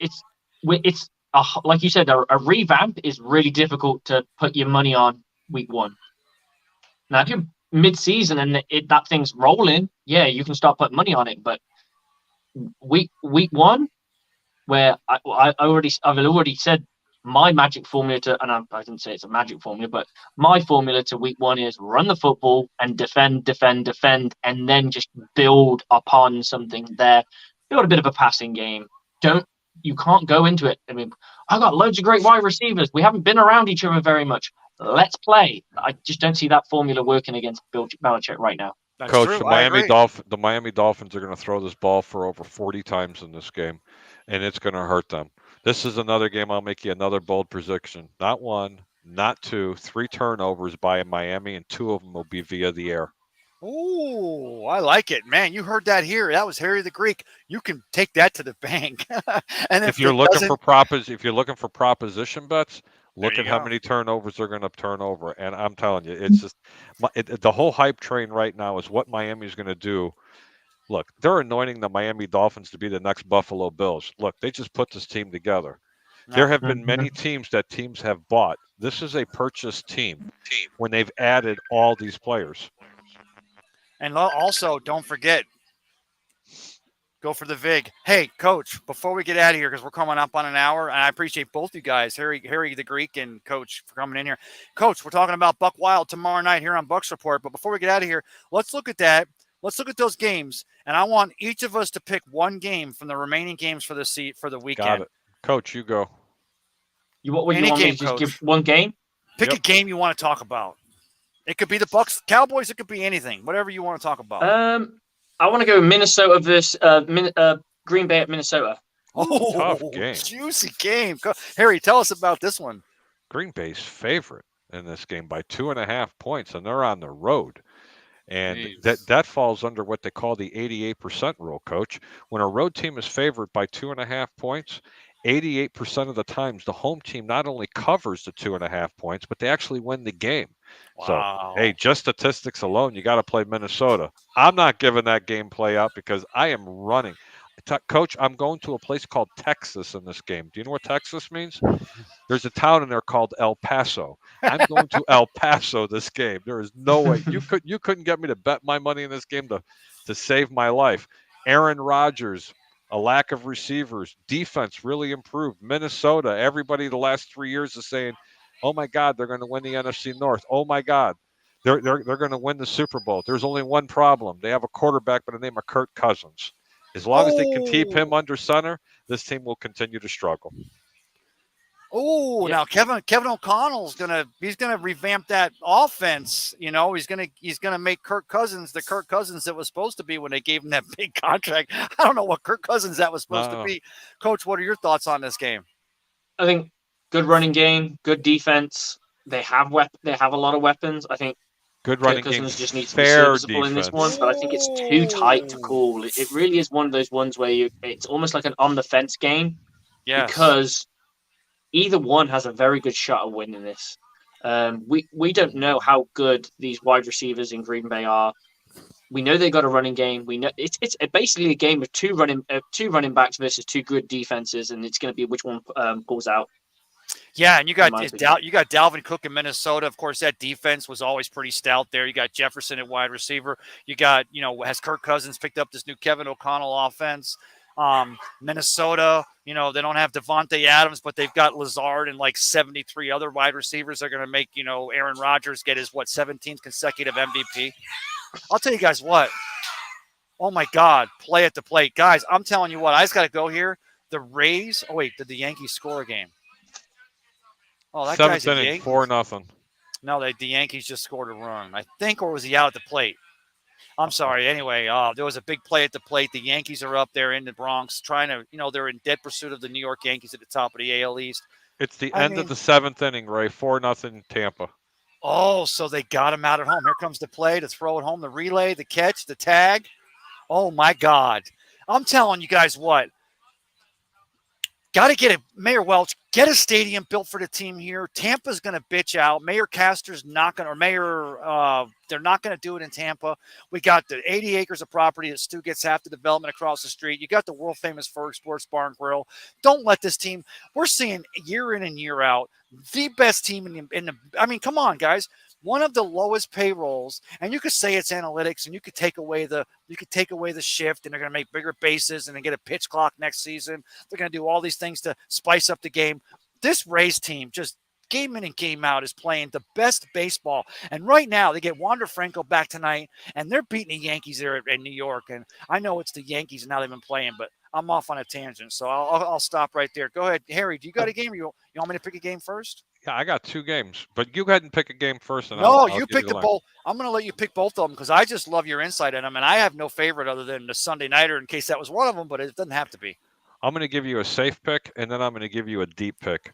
like you said, a revamp is really difficult to put your money on week one. Now, if you're mid-season and that thing's rolling, yeah, you can start putting money on it. But week one, where I've already said my magic formula and I didn't say it's a magic formula, but my formula to week one is run the football and defend, and then just build upon something there. Build a bit of a passing game. You can't go into it. I mean, I got loads of great wide receivers. We haven't been around each other very much. Let's play. I just don't see that formula working against Bill Belichick right now. That's Coach, true. the Miami Dolphins are going to throw this ball for over 40 times in this game, and it's going to hurt them. This is another game. I'll make you another bold prediction. Not one, not two, 3 turnovers by Miami, and 2 of them will be via the air. Oh, I like it, man. You heard that here. That was Harry the Greek. You can take that to the bank. And if you're looking for proposition bets, look at how many turnovers they're going to turn over. And I'm telling you, it's just the whole hype train right now is what Miami is going to do. Look, they're anointing the Miami Dolphins to be the next Buffalo Bills. Look, they just put this team together. There have been many teams have bought. This is a purchased team when they've added all these players. And also, don't forget, Go for the vig. Hey, Coach, before we get out of here, because we're coming up on an hour, and I appreciate both you guys, Harry the Greek and Coach, for coming in here. Coach, we're talking about Buck Wild tomorrow night here on Bucs Report. But before we get out of here, let's look at that. Let's look at those games, and I want each of us to pick one game from the remaining games for the weekend. Got it. Coach, you go. You want me to just give one game? Pick a game you want to talk about. It could be the Bucs, Cowboys. It could be anything. Whatever you want to talk about. I want to go Minnesota versus Green Bay at Minnesota. Oh, tough game. Juicy game. Harry, tell us about this one. Green Bay's favorite in this game by 2.5 points, and they're on the road. And that falls under what they call the 88% rule, Coach. When a road team is favored by 2.5 points, 88% of the times the home team not only covers the 2.5 points, but they actually win the game. Wow. So, hey, just statistics alone, you got to play Minnesota. I'm not giving that game play up because I am running. Coach, I'm going to a place called Texas in this game. Do you know what Texas means? There's a town in there called El Paso. I'm going to El Paso this game. There is no way. You couldn't get me to bet my money in this game to save my life. Aaron Rodgers, a lack of receivers, defense really improved. Minnesota, everybody the last 3 years is saying, oh my God, they're going to win the NFC North. Oh my God, they're going to win the Super Bowl. There's only one problem. They have a quarterback by the name of Kirk Cousins. As long as they can keep him under center, this team will continue to struggle. Oh, yeah. Now Kevin O'Connell's gonna revamp that offense. You know, he's gonna make Kirk Cousins the Kirk Cousins that was supposed to be when they gave him that big contract. I don't know what Kirk Cousins that was supposed to be. Coach, what are your thoughts on this game? I think good running game, good defense. They have a lot of weapons. I think good running game, just needs to be serviceable in this one, but I think it's too tight to call. It really is one of those ones where it's almost like an on the fence game. Yes. Because either one has a very good shot of winning this. We don't know how good these wide receivers in Green Bay are. We know they got a running game. We know it's basically a game of two running backs versus two good defenses, and it's going to be which one pulls out. Yeah, and you got Dalvin Cook in Minnesota. Of course, that defense was always pretty stout there. You got Jefferson at wide receiver. You got, has Kirk Cousins picked up this new Kevin O'Connell offense? Minnesota, they don't have Devontae Adams, but they've got Lazard and like 73 other wide receivers. They're going to make, Aaron Rodgers get his 17th consecutive MVP. I'll tell you guys what. Oh my God, play at the plate, guys. I'm telling you what. I just got to go here. The Rays. Oh wait, did the Yankees score a game? Oh, that guy's a Yankee. 4-0. No, the Yankees just scored a run, I think, or was he out at the plate? I'm sorry. Anyway, there was a big play at the plate. The Yankees are up there in the Bronx trying to, they're in dead pursuit of the New York Yankees at the top of the AL East. It's the end of the 7th inning, Ray. 4-0 Tampa. Oh, so they got him out at home. Here comes the play to throw it home, the relay, the catch, the tag. Oh, my God. I'm telling you guys what. Got to get it. Mayor Welch, get a stadium built for the team here. Tampa's going to bitch out. Mayor Castor's not going to, they're not going to do it in Tampa. We got the 80 acres of property that Stu gets half the development across the street. You got the world famous Ferg Sports Bar and Grill. Don't let this team, we're seeing year in and year out, the best team in the, I mean, come on, guys. One of the lowest payrolls, and you could say it's analytics, and you could take away the shift, and they're going to make bigger bases, and then get a pitch clock next season. They're going to do all these things to spice up the game. This Rays team, just game in and game out, is playing the best baseball. And right now, they get Wander Franco back tonight, and they're beating the Yankees there in New York. And I know it's the Yankees and how they've been playing, but I'm off on a tangent, so I'll stop right there. Go ahead, Harry. Do you got a game? Or you want me to pick a game first? Yeah, I got 2 games, but you go ahead and pick a game first. And no, you pick the both. I'm going to let you pick both of them because I just love your insight in them, and I have no favorite other than the Sunday Nighter in case that was one of them, but it doesn't have to be. I'm going to give you a safe pick, and then I'm going to give you a deep pick.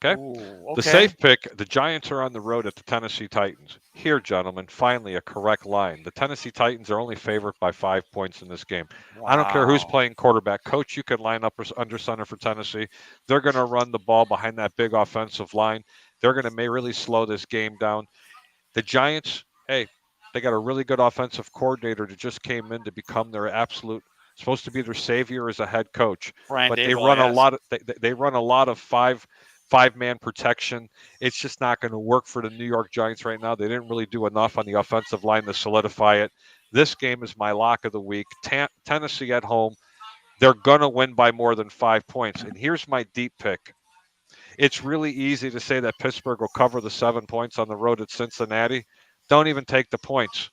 Okay? Ooh, okay. The safe pick, the Giants are on the road at the Tennessee Titans. Here, gentlemen, finally a correct line. The Tennessee Titans are only favored by 5 points in this game. Wow. I don't care who's playing quarterback. Coach, you can line up under center for Tennessee. They're going to run the ball behind that big offensive line. They're going to really slow this game down. The Giants, hey, they got a really good offensive coordinator that just came in to become their absolute, supposed to be their savior as a head coach. But they run a lot of they run a lot of five-man protection. It's just not going to work for the New York Giants right now. They didn't really do enough on the offensive line to solidify it. This game is my lock of the week. Tennessee at home. they're going to win by more than 5 points. And here's my deep pick. It's really easy to say that Pittsburgh will cover the 7 points on the road at Cincinnati. Don't even take the points.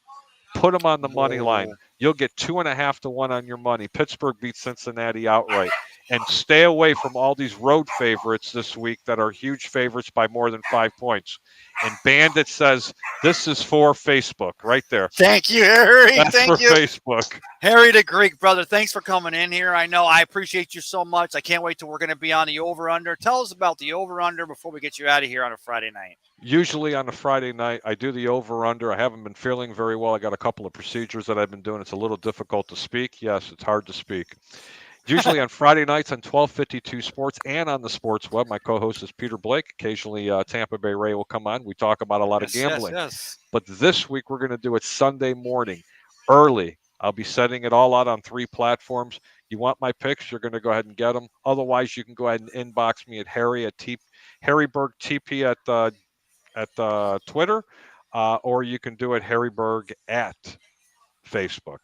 Put them on the money line. You'll get 2.5 to 1 on your money. Pittsburgh beats Cincinnati outright. And stay away from all these road favorites this week that are huge favorites by more than 5 points. And Bandit says this is for Facebook right there. Thank you, Harry. That's Thank for you. Facebook. Harry the Greek, brother, thanks for coming in here. I know I appreciate you so much. I can't wait till we're going to be on the over-under. Tell us about the over-under before we get you out of here on a Friday night. Usually on a Friday night, I do the over-under. I haven't been feeling very well. I got a couple of procedures that I've been doing. It's a little difficult to speak. Yes, it's hard to speak. Usually on Friday nights on 1252 Sports and on the Sports Web. My co-host is Peter Blake. Occasionally Tampa Bay Ray will come on. We talk about a lot of gambling. Yes. But this week we're going to do it Sunday morning, early. I'll be setting it all out on 3 platforms. You want my picks, you're going to go ahead and get them. Otherwise, you can go ahead and inbox me at Harryberg TP at Twitter, or you can do it Harryberg at Facebook.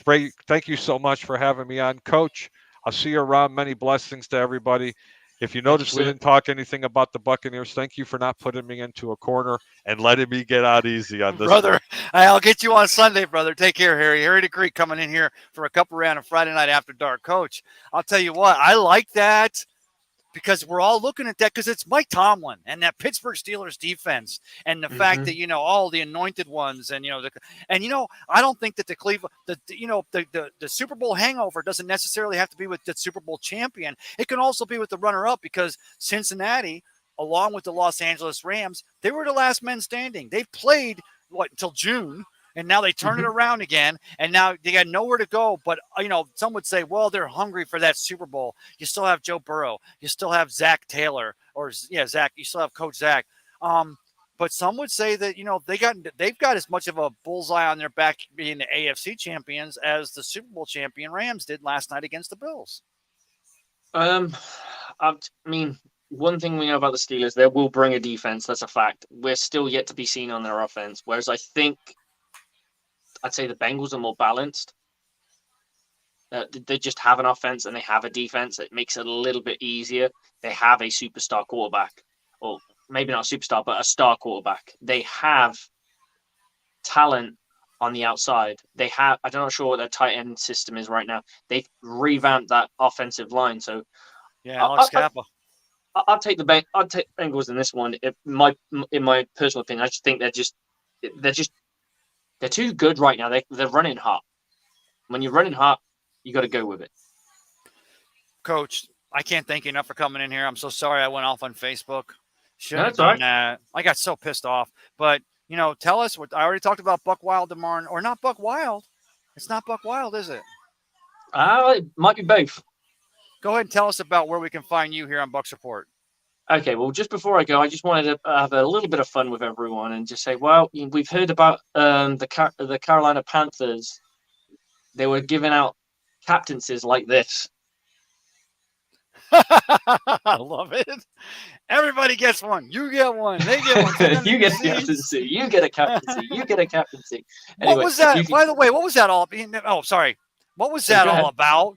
Ray, thank you so much for having me on, Coach. I'll see you around. Many blessings to everybody. If you notice, we didn't talk anything about the Buccaneers. Thank you for not putting me into a corner and letting me get out easy on this. Brother, I'll get you on Sunday, brother. Take care, Harry. Harry the Greek coming in here for a couple round of Friday night after dark. Coach, I'll tell you what, I like that because we're all looking at that because it's Mike Tomlin and that Pittsburgh Steelers defense and the fact that, all the anointed ones and, I don't think that the Cleveland, the Super Bowl hangover doesn't necessarily have to be with the Super Bowl champion. It can also be with the runner-up because Cincinnati, along with the Los Angeles Rams, they were the last men standing. They played, until June. And now they turn it around again, and now they got nowhere to go. But, some would say, well, they're hungry for that Super Bowl. You still have Joe Burrow. You still have Zach Taylor. Zach. You still have Coach Zach. But some would say that, they've got as much of a bullseye on their back being the AFC champions as the Super Bowl champion Rams did last night against the Bills. I mean, one thing we know about the Steelers, they will bring a defense. That's a fact. We're still yet to be seen on their offense, whereas I think I'd say the Bengals are more balanced. They just have an offense and they have a defense. It makes it a little bit easier. They have a superstar quarterback, or maybe not a superstar, but a star quarterback. They have talent on the outside. They have, I'm not sure what their tight end system is right now. They've revamped that offensive line. So yeah, Alex Kappa. I'll take Bengals in this one. In my personal opinion, I just think they're too good right now. They're running hot. When you're running hot, you got to go with it. Coach, I can't thank you enough for coming in here. I'm so sorry I went off on Facebook. Shouldn't have done that. I got so pissed off. But, tell us what I already talked about Buck Wild tomorrow, or not Buck Wild. It's not Buck Wild, is it? It might be both. Go ahead and tell us about where we can find you here on Bucs Report. Okay, well, just before I go, I just wanted to have a little bit of fun with everyone and just say, well, we've heard about the Carolina Panthers. They were giving out captaincies like this. I love it. Everybody gets one. You get one. They get one. You get a captaincy. You get a captaincy. You get a captaincy. Anyway, what was that? By the way, what was that all? Oh, sorry. What was that all about?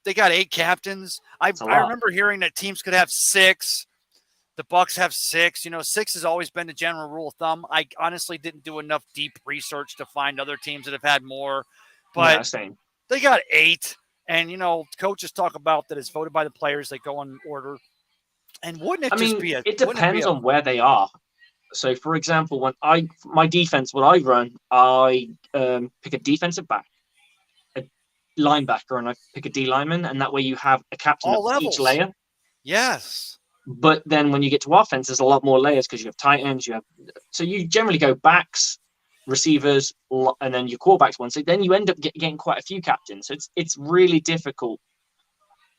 They got 8 captains. I remember hearing that teams could have 6. The Bucs have 6. 6 has always been the general rule of thumb. I honestly didn't do enough deep research to find other teams that have had more. But they got 8. And, coaches talk about that it's voted by the players. They go in order. And wouldn't it be it depends on where they are. So, for example, when my defense, what I run, I pick a defensive back, linebacker, and I pick a D lineman, and that way you have a captain of each layer. Yes. But then when you get to offense, there's a lot more layers because you have tight ends. So you generally go backs, receivers, and then your quarterbacks one. So then you end up getting quite a few captains. So it's really difficult.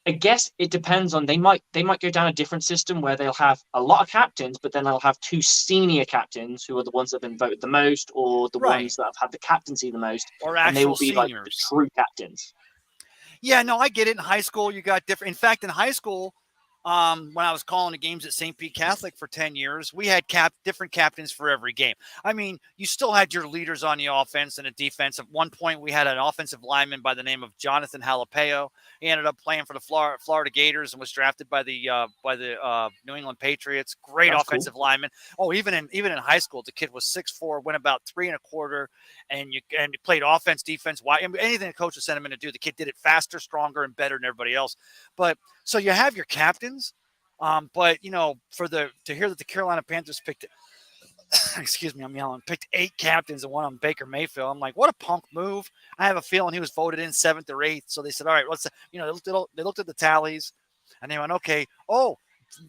I guess it depends on they might go down a different system where they'll have a lot of captains, but then they'll have 2 senior captains who are the ones that have been voted the most, or the ones that have had the captaincy the most, or and they will be seniors. like the true captains. Yeah, no, I get it. In high school, you got different. In fact, in high school, when I was calling the games at St. Pete Catholic for 10 years, we had different captains for every game. I mean, you still had your leaders on the offense and the defense. At one point, we had an offensive lineman by the name of Jonathan Jalapeno. He ended up playing for the Florida Gators and was drafted by the New England Patriots. Great That's offensive cool. lineman. Oh, even in high school, the kid was 6'4", went about 3 1/4, and you played offense, defense, anything the coach would send him in to do. The kid did it faster, stronger, and better than everybody else. But so you have your captains, but to hear that the Carolina Panthers picked, excuse me, I'm yelling, picked 8 captains and one on Baker Mayfield. I'm like, what a punk move. I have a feeling he was voted in 7th or 8th. So they said, all right, they looked at the tallies and they went, okay, oh,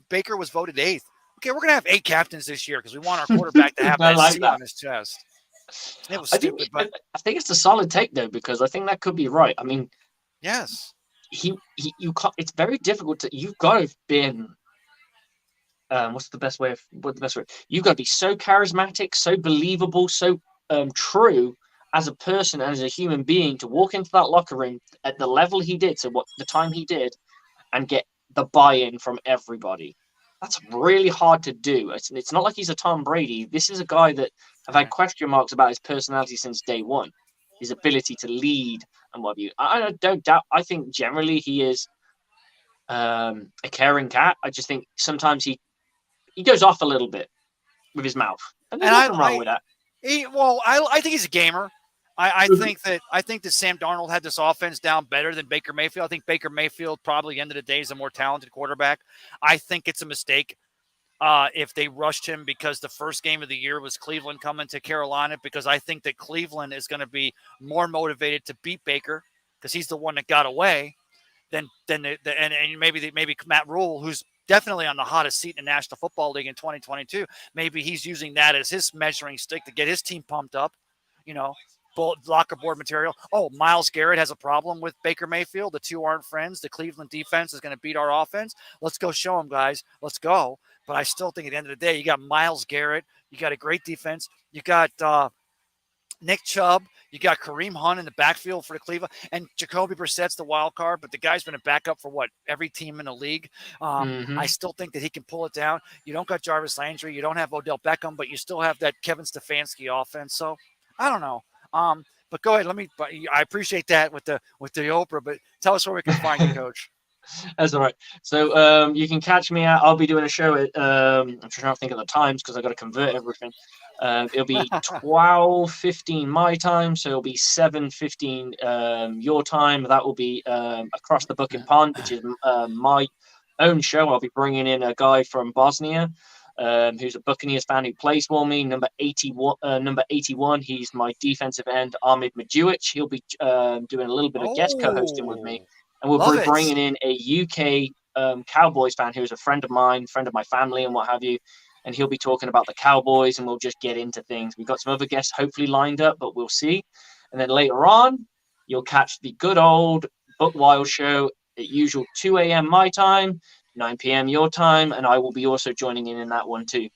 Baker was voted 8th. Okay, we're gonna have 8 captains this year because we want our quarterback to have that C on his chest. It was stupid, but I think it's a solid take though, because I think that could be right. I mean, yes. You can't, it's very difficult you've got to have been what's the best way you've got to be so charismatic, so believable, so true as a person and as a human being to walk into that locker room at the level he did, so what the time he did, and get the buy-in from everybody. That's really hard to do. It's not like he's a Tom Brady. This is a guy that I've had question marks about his personality since day one, his ability to lead and what have you. I don't doubt. I think generally he is a caring cat. I just think sometimes he goes off a little bit with his mouth, and there's nothing wrong with that. I think he's a gamer. I think that Sam Darnold had this offense down better than Baker Mayfield. I think Baker Mayfield probably end of the day is a more talented quarterback. I think it's a mistake if they rushed him because the first game of the year was Cleveland coming to Carolina, because I think that Cleveland is going to be more motivated to beat Baker because he's the one that got away than maybe Matt Rule, who's definitely on the hottest seat in the National Football League in 2022. Maybe he's using that as his measuring stick to get his team pumped up, locker board material. Oh, Myles Garrett has a problem with Baker Mayfield. The two aren't friends. The Cleveland defense is going to beat our offense. Let's go show them, guys. Let's go. But I still think at the end of the day, you got Myles Garrett. You got a great defense. You got Nick Chubb. You got Kareem Hunt in the backfield for the Cleveland. And Jacoby Brissett's the wild card, but the guy's been a backup for every team in the league. I still think that he can pull it down. You don't got Jarvis Landry. You don't have Odell Beckham, but you still have that Kevin Stefanski offense. So I don't know. But go ahead. I appreciate that with the Oprah, but tell us where we can find you, Coach. That's all right. So you can catch me out. I'll be doing a show at I'm trying to think of the times because I got to convert everything. It'll be 12:15 my time, so it'll be 7:15 your time. That will be Across the Booking Pond, which is my own show. I'll be bringing in a guy from Bosnia. Who's a Buccaneers fan who plays for me, number 81. He's my defensive end, Ahmed Majuic. He'll be doing a little bit of guest co-hosting with me, and we'll be bringing in a UK Cowboys fan who's a friend of mine, friend of my family, and what have you. And he'll be talking about the Cowboys, and we'll just get into things. We've got some other guests hopefully lined up, but we'll see. And then later on, you'll catch the good old Buck Wild show at usual 2 a.m. my time, 9 p.m. your time, and I will be also joining in that one too.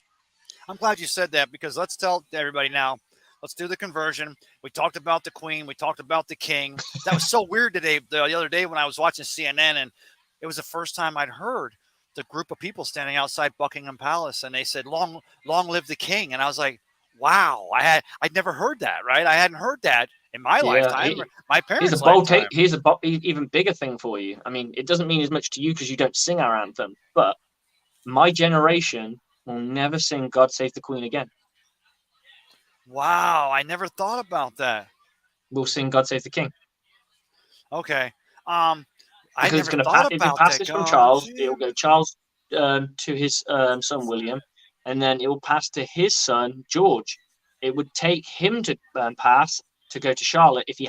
I'm glad you said that, because let's tell everybody now. Let's do the conversion. We talked about the Queen. We talked about the King. That was so weird today. The other day when I was watching CNN, and it was the first time I'd heard the group of people standing outside Buckingham Palace, and they said, "Long live the King." And I was like, "Wow, I'd never heard that. Right? I hadn't heard that in my lifetime. My parents' Here's a bold lifetime. Here's a even bigger thing for you. I mean, it doesn't mean as much to you because you don't sing our anthem, but my generation will never sing "God Save the Queen" again. Wow, I never thought about that. We'll sing "God Save the King." Okay. Because it's going to pass. If it passes from Charles, it'll go Charles to his son William, and then it will pass to his son George. It would take him to pass to go to Charlotte if he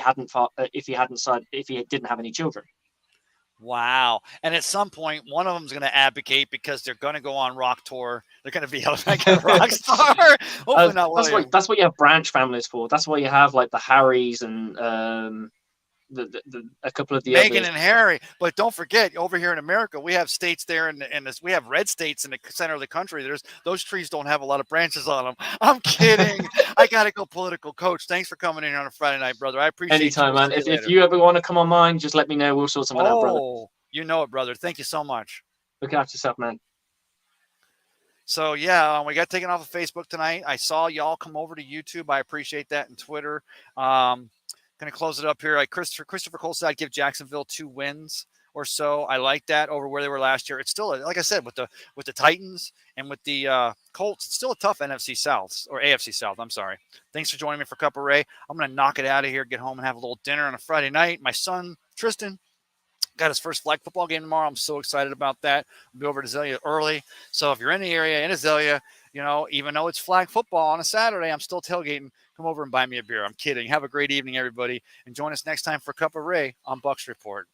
didn't have any children. Wow. And at some point, one of them is going to advocate because they're going to go on rock tour. They're going to be like a rock star. Hopefully not William. That's what you have branch families for. That's why you have like the Harrys and a couple of the Meghan others. and Harry. But don't forget, over here in America, we have states there, and we have red states in the center of the country. Those trees don't have a lot of branches on them. I'm kidding. I got to go political. Coach, thanks for coming in on a Friday night, brother. I appreciate it. Anytime, man. If you ever want to come on mine, just let me know. We'll sort something out, brother. You know it, brother. Thank you so much. Look after yourself, man. So yeah, we got taken off of Facebook tonight. I saw y'all come over to YouTube. I appreciate that, and Twitter. Going to close it up here. Like Christopher Cole said, I'd give Jacksonville 2 wins or so. I like that over where they were last year. It's still, like I said, with the Titans and with the Colts, it's still a tough NFC South or AFC South. I'm sorry. Thanks for joining me for Cup of Ray. I'm going to knock it out of here, get home and have a little dinner on a Friday night. My son, Tristan, got his first flag football game tomorrow. I'm so excited about that. I'll be over to Azalea early. So if you're in the area in Azalea, even though it's flag football on a Saturday, I'm still tailgating. Come over and buy me a beer. I'm kidding. Have a great evening, everybody. And join us next time for Cup of Ray on Bucs Report.